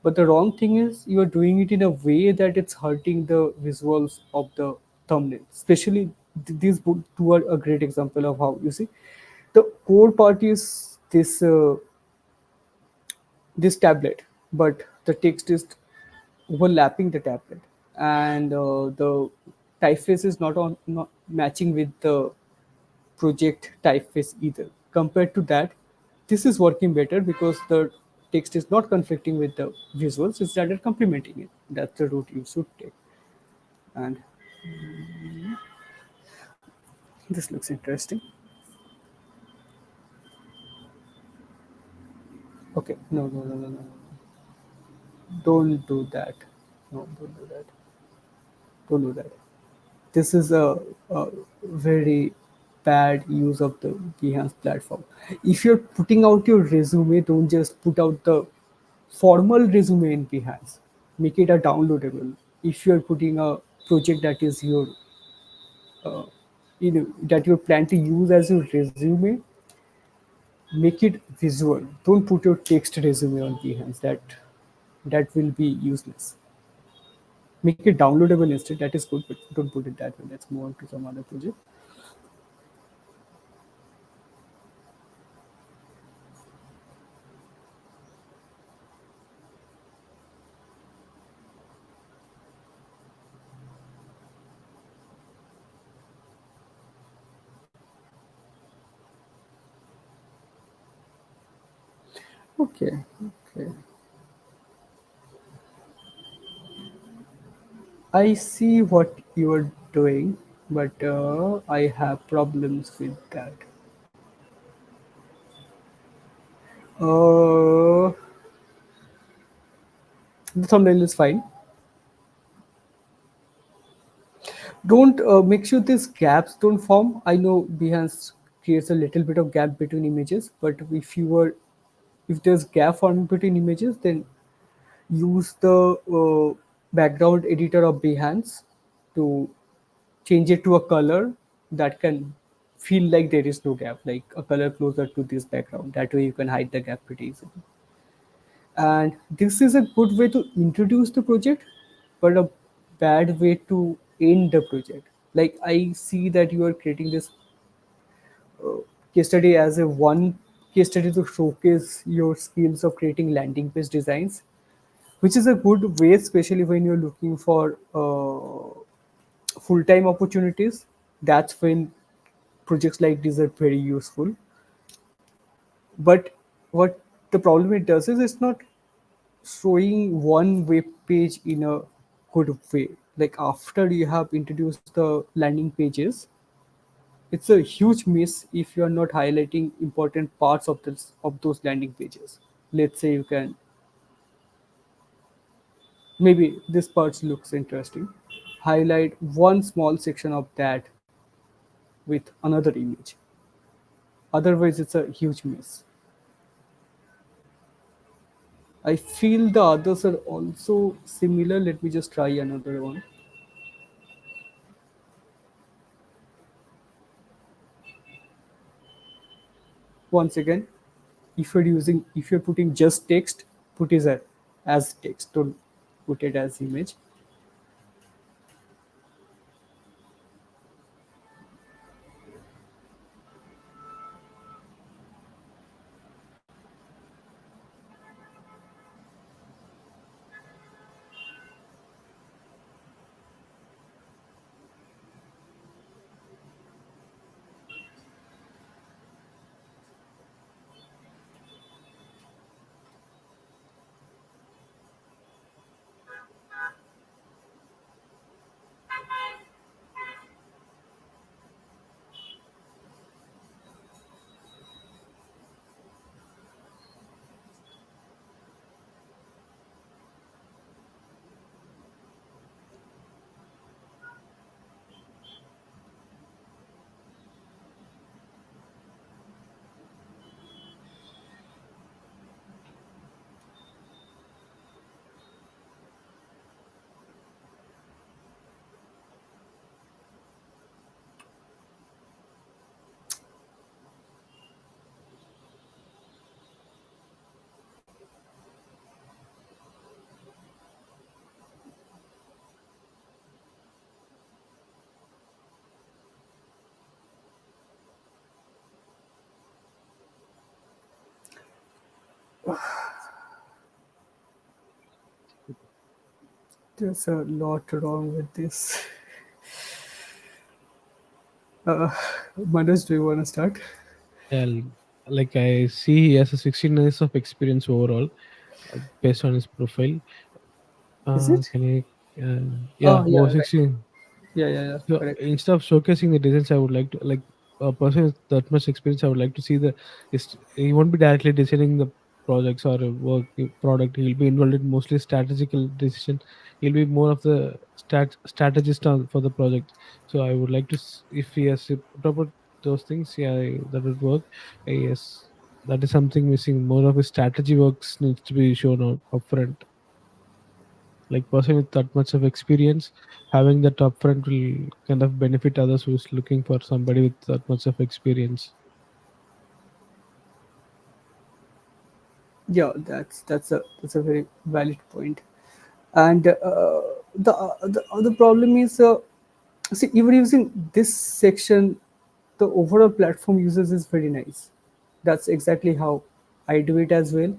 but the wrong thing is you are doing it in a way that it's hurting the visuals of the thumbnail. Especially these two are a great example of how you see the core part is this tablet, but the text is overlapping the tablet, and the typeface is not matching with the project typeface either. Compared to that, this is working better because the text is not conflicting with the visuals; instead, of complementing it. That's the route you should take. And this looks interesting. Okay, no. Don't do that. No, don't do that. Don't do that. This is a very bad use of the Behance platform. If you're putting out your resume, don't just put out the formal resume in Behance. Make it a downloadable. If you're putting a project that is your that you plan to use as your resume, make it visual. Don't put your text resume on Behance. That will be useless. Make it downloadable instead. That is good, but don't put it that way. Let's move on to some other project. Okay, okay. I see what you are doing, but I have problems with that. Uh, the thumbnail is fine. Don't make sure these gaps don't form. I know Behance creates a little bit of gap between images, but if there's gap forming between images, then use the background editor of Behance to change it to a color that can feel like there is no gap, like a color closer to this background. That way you can hide the gap pretty easily. And this is a good way to introduce the project, but a bad way to end the project. Like I see that you are creating this case study as a one case study to showcase your skills of creating landing page designs, which is a good way, especially when you're looking for full-time opportunities. That's when projects like these are very useful. But what the problem it does is it's not showing one web page in a good way. Like after you have introduced the landing pages, it's a huge miss if you are not highlighting important parts of those landing pages. Let's say you can maybe this part looks interesting. Highlight one small section of that with another image. Otherwise, it's a huge miss. I feel the others are also similar. Let me just try another one. Once again, if you're putting just text, put it as text. Don't put it as image. There's a lot wrong with this. Uh, Manoj, do you want to start? Yeah, like I see he has a 16 years of experience overall, based on his profile. Is it? Can you? Oh, Yeah, yeah, over right. 16. Yeah, yeah, yeah, So correct. instead of showcasing the designs, I would like to, like, a person with that much experience. I would like to see the. He won't be directly designing the projects or a work product. He'll be involved in mostly strategical decision. He'll be more of the strategist for the project. So I would like to, if he has to put up those things, yeah, that would work. Yes, that is something missing. More of his strategy works needs to be shown out upfront. Like person with that much of experience, having that upfront will kind of benefit others who's looking for somebody with that much of experience. Yeah, that's a very valid point. And the other problem is, see, even using this section, the overall platform users is very nice. That's exactly how I do it as well.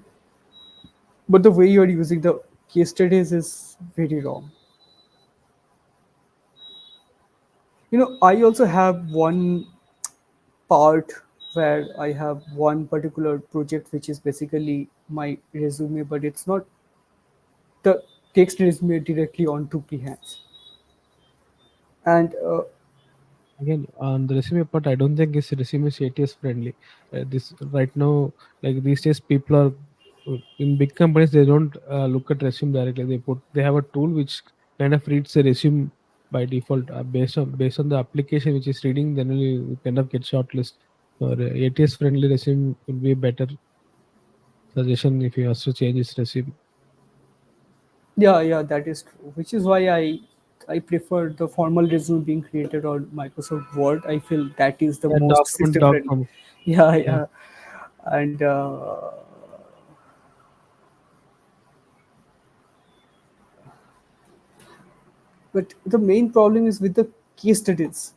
But the way you are using the case studies is very wrong. I also have one part where I have one particular project which is basically my resume, but it's not the text resume directly onto Behance. And Again, on the resume part, I don't think his resume is ATS friendly. This right now, like these days, people are in big companies. They don't look at resume directly. They have a tool which kind of reads the resume by default, based on the application which is reading. Then you kind of get shortlist. Or ATS friendly resume will be a better suggestion if he has to change his resume. yeah, yeah, that is true. Which is why I prefer the formal resume being created on Microsoft Word. I feel that is the Yeah, most system friendly. document.com. Yeah, Yeah. yeah, and but the main problem is with the case studies,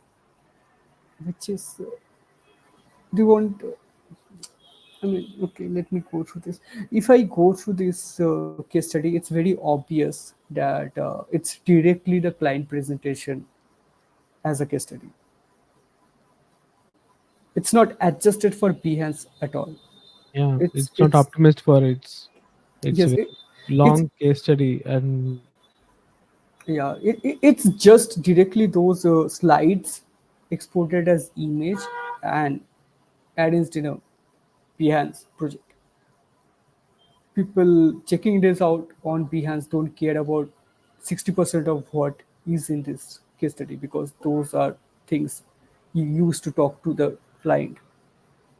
which is do you want? I mean, okay, let me go through this. If I go through this case study, it's very obvious that it's directly the client presentation as a case study. It's not adjusted for Behance at all. Yeah, It's it's not it's optimized for it's a yes, very it's long case study. And yeah, it's just directly those slides exported as image and arranged in a Behance project. People checking this out on Behance don't care about 60% of what is in this case study because those are things you use to talk to the client,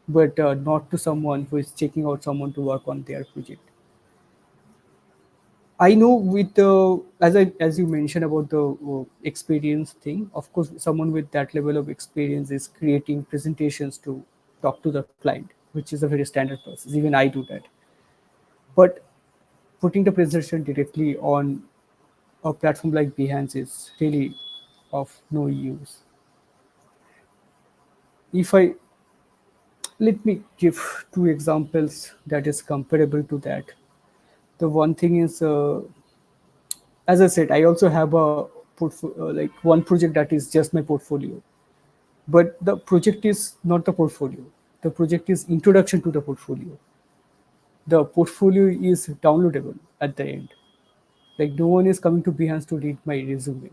but not to someone who is checking out someone to work on their project. I know with the as you mentioned about the experience thing. Of course, someone with that level of experience is creating presentations to talk to the client, which is a very standard process. Even I do that. But putting the presentation directly on a platform like Behance is really of no use. If I Let me give two examples that is comparable to that. The one thing is, as I said, I also have a like one project that is just my portfolio, but the project is not the portfolio. The project is introduction to the portfolio. The portfolio is downloadable at the end. Like no one is coming to Behance to read my resume.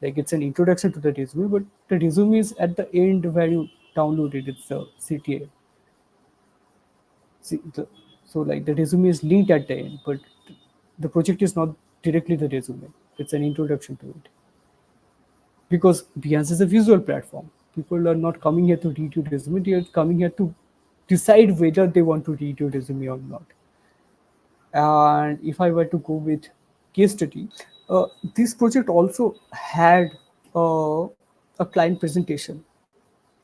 Like it's an introduction to the resume, but the resume is at the end where you download it. It's a CTA. See, so like the resume is linked at the end, but the project is not directly the resume. It's an introduction to it. Because Behance is a visual platform. People are not coming here to read your resume. They are coming here to decide whether they want to read your resume or not. And if I were to go with case study, this project also had a client presentation,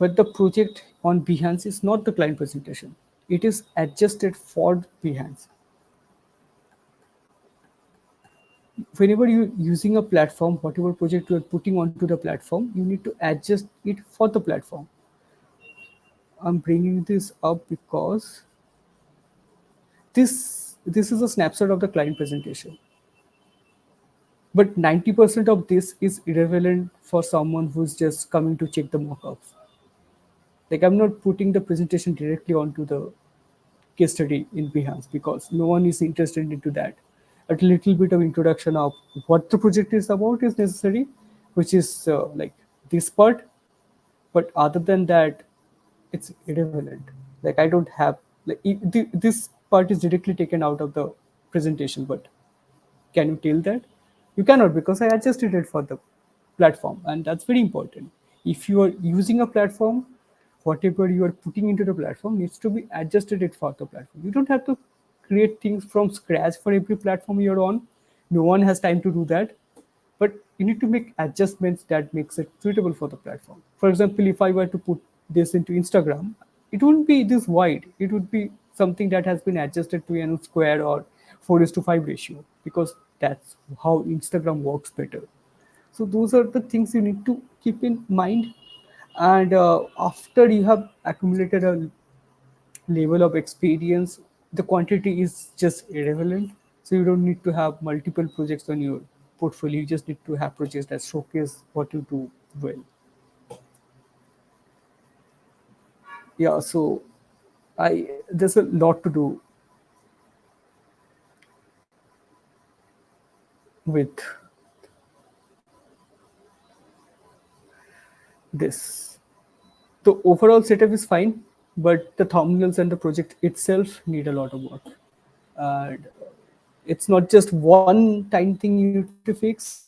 but the project on Behance is not the client presentation. It is adjusted for Behance. Whenever you're using a platform, whatever project you're putting onto the platform, you need to adjust it for the platform. I'm bringing this up because this is a snapshot of the client presentation, but 90% of this is irrelevant for someone who's just coming to check the mockups. Like, I'm not putting the presentation directly onto the case study in Behance because no one is interested into that. A little bit of introduction of what the project is about is necessary, which is like this part. But other than that, it's irrelevant. Like, I don't have like this part is directly taken out of the presentation, but can you tell that? You cannot, because I adjusted it for the platform, and that's very important. If you are using a platform, whatever you are putting into the platform needs to be adjusted it for the platform. You don't have to create things from scratch for every platform you're on. No one has time to do that, but you need to make adjustments that makes it suitable for the platform. For example, if I were to put this into Instagram, it wouldn't be this wide. It would be something that has been adjusted to n square or 4 is to 5 ratio, because that's how Instagram works better. So those are the things you need to keep in mind. And after you have accumulated a level of experience, the quantity is just irrelevant. So you don't need to have multiple projects on your portfolio. You just need to have projects that showcase what you do well. Yeah. So I there's a lot to do with this. The overall setup is fine, but the thumbnails and the project itself need a lot of work. And it's not just one tiny thing you need to fix.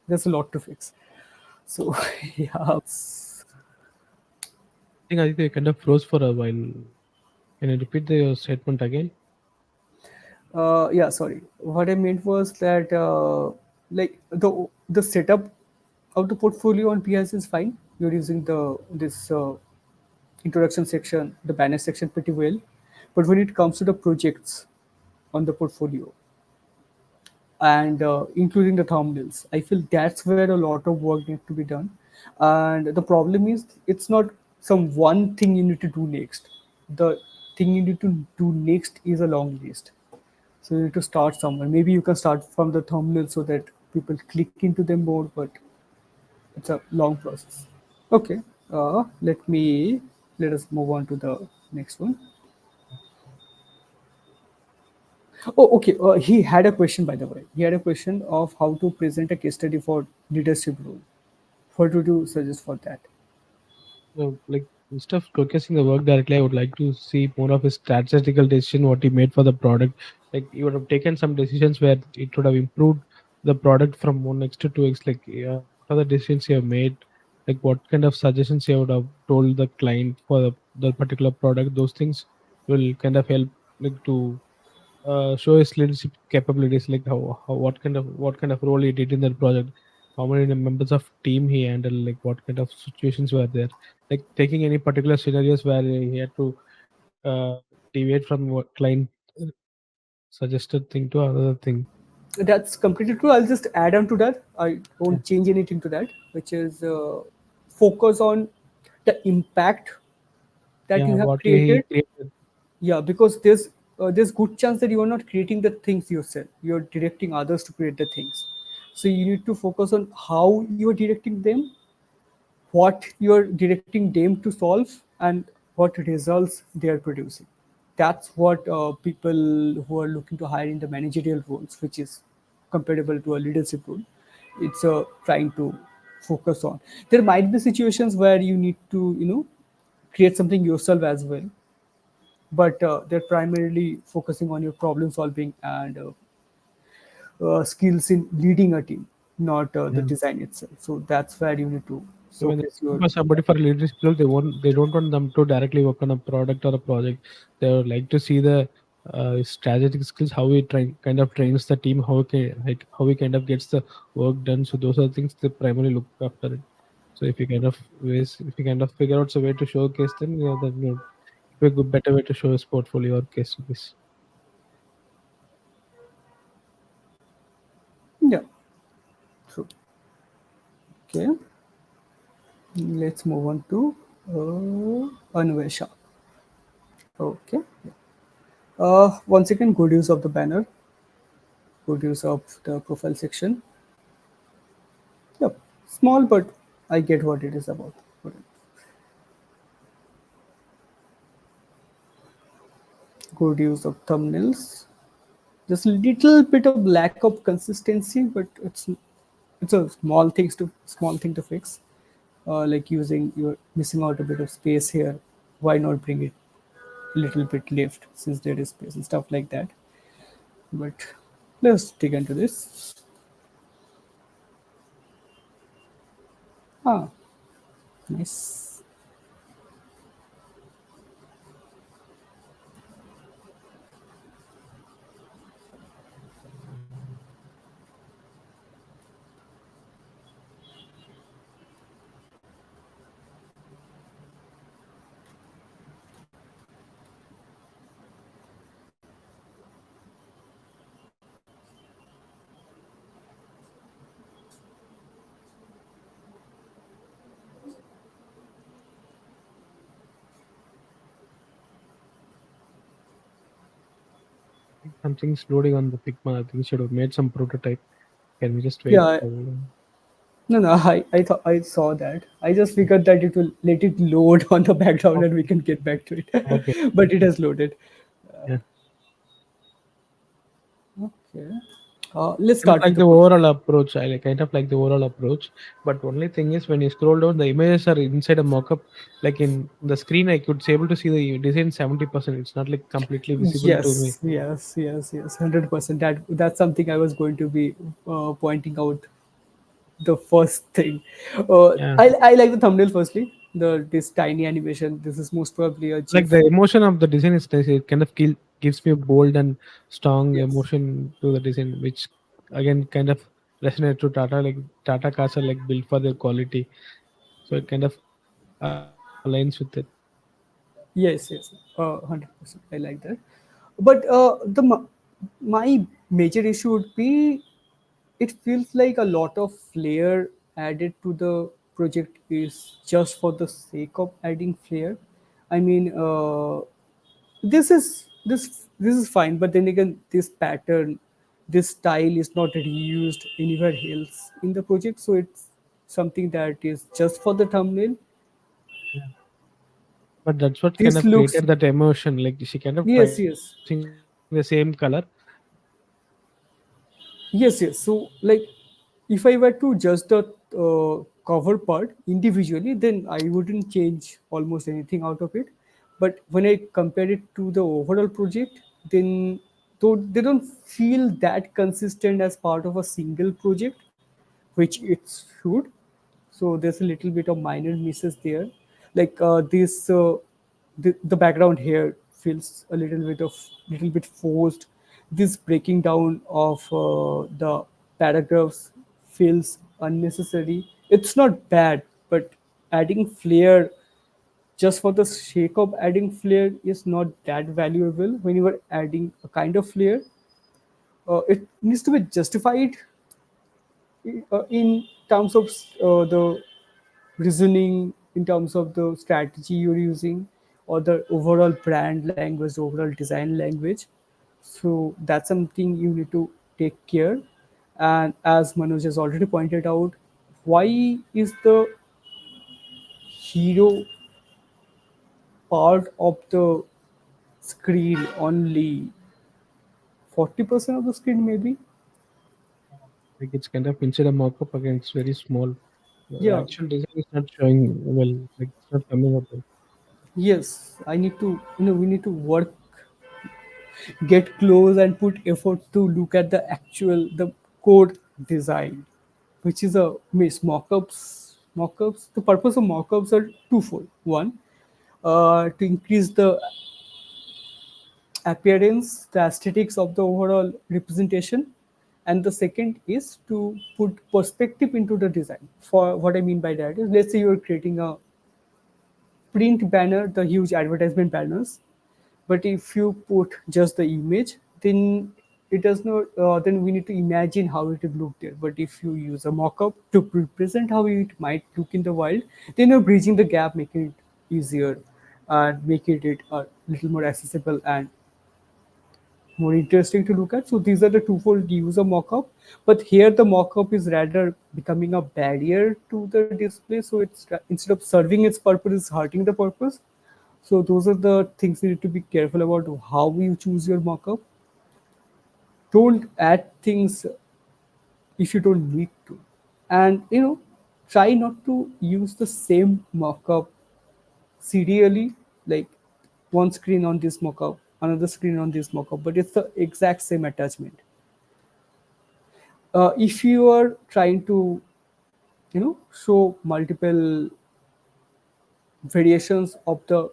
There's a lot to fix. So yeah, I think they kind of froze for a while. Can you repeat your statement again? yeah, sorry. What I meant was that like the setup of the portfolio on PS is fine. You're using the this introduction section, the banner section pretty well, but when it comes to the projects on the portfolio, and including the thumbnails, I feel that's where a lot of work needs to be done. And the problem is, it's not some one thing you need to do next. The thing you need to do next is a long list. So you need to start somewhere. Maybe you can start from the thumbnail so that people click into them more, but it's a long process. Okay, let us move on to the next one. Oh, okay. He had a question, by the way. He had a question of how to present a case study for leadership role. What would you suggest for that? Like instead of showcasing the work directly, I would like to see more of a strategical decision what he made for the product. Like he would have taken some decisions where it would have improved the product from 1x to 2x. Like what are the decisions you have made? Like what kind of suggestions you would have told the client for the particular product. Those things will kind of help like to show his leadership capabilities, like how what kind of role he did in that project, how many members of team he handled, like what kind of situations were there, like taking any particular scenarios where he had to uh, deviate from what client uh, suggested thing to another thing. That's completely true. I'll just add on to that. I Yeah, won't change anything to that, which is focus on the impact that yeah, you have what he created. created. Yeah, because there's good chance that you are not creating the things yourself. You're directing others to create the things. So you need to focus on how you are directing them, what you're directing them to solve, and what results they are producing. That's what people who are looking to hire in the managerial roles, which is comparable to a leadership role, it's trying to focus on. There might be situations where you need to, create something yourself as well, but they're primarily focusing on your problem solving and skills in leading a team, not the Yeah. design itself. So that's where you need to So when showcase your. for somebody for leadership role, they don't want them to directly work on a product or a project. They would like to see the strategic skills, how he kind of trains the team, like how he kind of gets the work done. So those are things they primarily look after it. So if you kind of figure out a way to showcase them, yeah, then a good better way to show his portfolio or case studies. Yeah, true. Okay, let's move on to Anvesha. Okay. Once again, good use of the banner, good use of the profile section. Yep, small, but I get what it is about. Good use of thumbnails. Just a little bit of lack of consistency, but it's a small thing to fix. Like using you're missing out a bit of space here. Why not bring it a little bit left since there is space and stuff like that? But let's dig into this. Ah, nice. Something's loading on the Figma. I think should have made some prototype. Can we just wait? Yeah, no, no, I thought I saw that. I just figured that it will let it load on the background and we Okay. can get back to Okay. it. But it has loaded. Yeah. Okay. Let's Kind of start with like the the project. overall approach. I like kind of like the overall approach. But only thing is when you scroll down, the images are inside a mockup. Like in the screen, I could able to see the design 70%. It's not like completely visible to me. Yes, 100%. That's something I was going to be pointing out. The first thing, Yeah. I like the thumbnail. Firstly, this tiny animation. This is most probably a Like GIF. the emotion of the design is nice. It kind of gives me a bold and strong Yes, emotion to the design, which again kind of resonate to Tata. Like Tata cars are like built for their quality, so it kind of aligns with it. yes, 100%. I like that. But my major issue would be it feels like a lot of flair added to the project is just for the sake of adding flair. I mean, this is fine, but then again, this pattern, this style is not reused anywhere else in the project, so it's something that is just for the thumbnail. Yeah. But that's what kind This of looks created that emotion. Like she kind of try yes, using yes. the same color. Yes. So, like, if I were to judge the cover part individually, then I wouldn't change almost anything out of it. But when I compare it to the overall project, then though they don't feel that consistent as part of a single project, which it should. So there's a little bit of minor misses there, like this the background here feels a little bit forced. This breaking down of the paragraphs feels unnecessary. It's not bad, but adding flair just for the sake of adding flair is not that valuable. When you are adding a kind of flair, it needs to be justified in terms of the reasoning, in terms of the strategy you're using, or the overall brand language, the overall design language. So that's something you need to take care. And as Manoj has already pointed out, why is the hero part of the screen only 40% of the screen, maybe? Like it's kind of inside a mockup again. It's very small. The Yeah, actual design is not showing well. Like it's not coming up well. yes. I need to, we need to work, get close and put effort to look at the code design, which is a miss. Mockups, the purpose of mockups are twofold. One, to increase the appearance, the aesthetics of the overall representation, and the second is to put perspective into the design. For what I mean by that is, let's say you're creating a print banner, the huge advertisement banners, but if you put just the image, then it does not, then we need to imagine how it would look there. But if you use a mock-up to represent how it might look in the wild, then you're bridging the gap, making it easier and making it a little more accessible and more interesting to look at. So these are the twofold use of mockup. But here the mockup is rather becoming a barrier to the display. So it's instead of serving its purpose, it's hurting the purpose. So those are the things you need to be careful about how you choose your mockup. Don't add things if you don't need to. And try not to use the same mockup serially, like one screen on this mockup, another screen on this mockup, but it's the exact same attachment. If you are trying to show multiple variations of the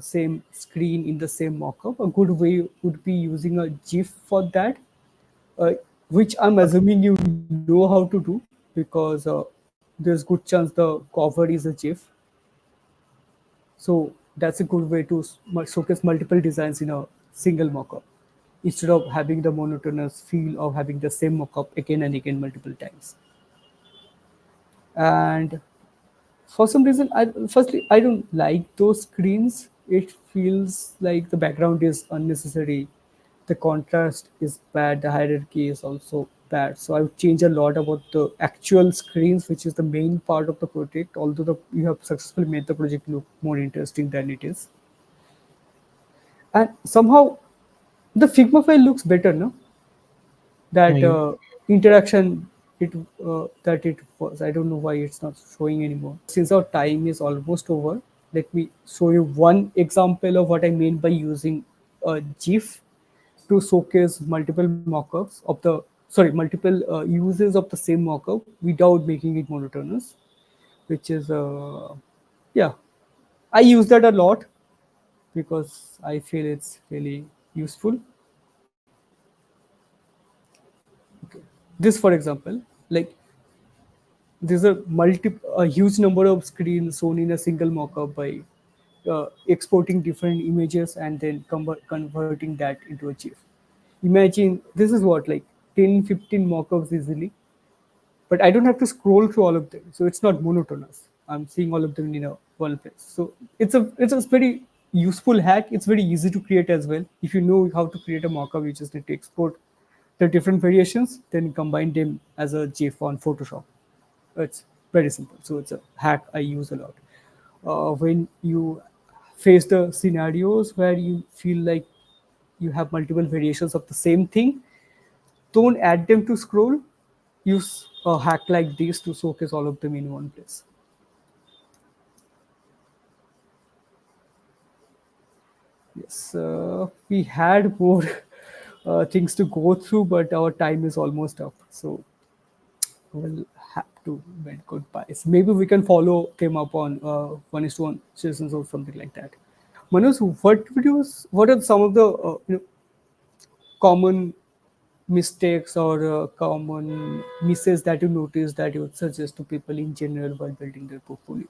same screen in the same mockup, a good way would be using a GIF for that, uh, which I'm assuming you know how to do, because there's good chance the cover is a GIF. So that's a good way to showcase multiple designs in a single mockup instead of having the monotonous feel of having the same mockup again and again multiple times. And for some reason, firstly I don't like those screens. It feels like the background is unnecessary, the contrast is bad, the hierarchy is also bad. So I would change a lot about the actual screens, which is the main part of the project, although you have successfully made the project look more interesting than it is. And somehow the Figma file looks better, no? Yeah, That yeah. interaction it that it was. I don't know why it's not showing anymore. Since our time is almost over, let me show you one example of what I mean by using a GIF to showcase multiple mockups of the multiple uses of the same mockup without making it monotonous, which is yeah, I use that a lot because I feel it's really useful. Okay. This, for example, like there's a huge number of screens shown in a single mockup by exporting different images and then converting that into a GIF. Imagine this is what, like 10, 15 mockups easily, but I don't have to scroll through all of them, so it's not monotonous. I'm seeing all of them in a one place. So it's a very useful hack. It's very easy to create as well. If you know how to create a mockup, you just need to export the different variations, then combine them as a GIF on Photoshop. It's very simple. So it's a hack I use a lot. When you face the scenarios where you feel like you have multiple variations of the same thing, don't add them to scroll. Use a hack like this to showcase all of them in one place. Yes, we had more things to go through, but our time is almost up. So we'll have to bid goodbyes. Maybe we can follow them up on one is to one sessions or something like that. Manoj, what are some of the common mistakes or common misses that you notice that you would suggest to people in general while building their portfolio?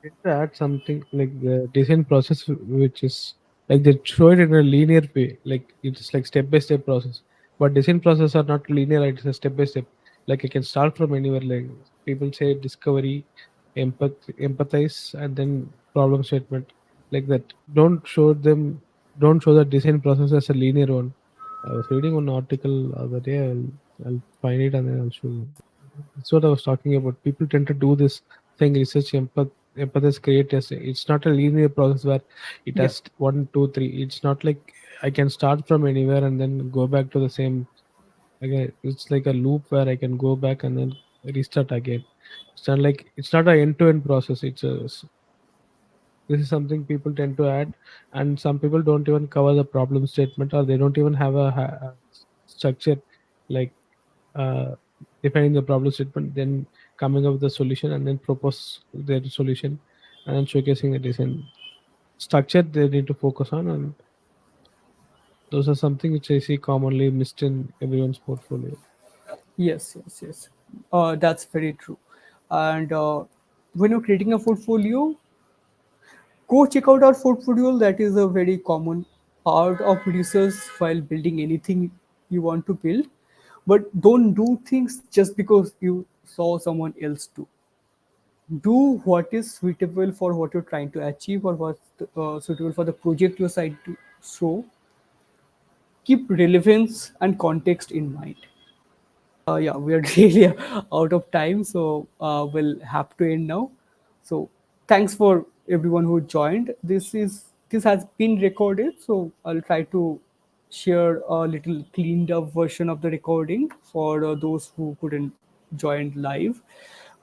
Need to add something like the design process, which is like they show it in a linear way, like it's like step by step process. But design process are not linear; it's a step by step. Like I can start from anywhere. Like people say, discovery, empathize, and then problem statement. Like that. Don't show the design process as a linear one. I was reading one article the other day. I'll find it and then I'll show you. That's what I was talking about. People tend to do this thing, research empathize, create as it's not a linear process where it Yeah. has one, two, three. It's not like I can start from anywhere and then go back to the same. Again, it's like a loop where I can go back and then restart again. It's not a end-to-end process. This is something people tend to add, and some people don't even cover the problem statement, or they don't even have a structure like uh, defining the problem statement, then coming up with the solution, and then propose their solution, and then showcasing the design structure they need to focus on. And those are something which I see commonly missed in everyone's portfolio. Yes, yes, yes. That's very true. And when you're creating a portfolio, go check out our portfolio. That is a very common part of producers while building anything you want to build, but don't do things just because you saw someone else do. Do what is suitable for what you're trying to achieve, or what's suitable for the project you're trying to show. Keep relevance and context in mind. Yeah, we are really out of time, so we'll have to end now. So thanks for everyone who joined. This has been recorded, so I'll try to share a little cleaned up version of the recording for those who couldn't join live,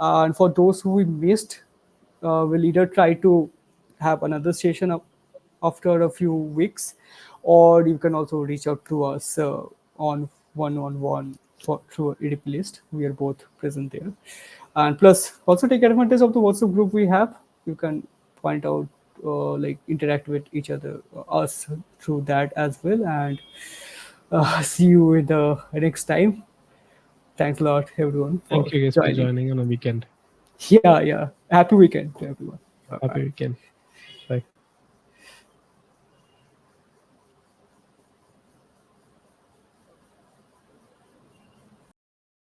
and for those who we missed, we'll either try to have another session after a few weeks, or you can also reach out to us on one for through a list. We are both present there, and plus also take advantage of the WhatsApp group we have. You can point out, like interact with each other, us through that as well, and see you in the next time. Thanks a lot, everyone, for Thank you guys for joining. joining on a weekend. Yeah, yeah. Happy weekend to everyone. Bye Happy bye. weekend.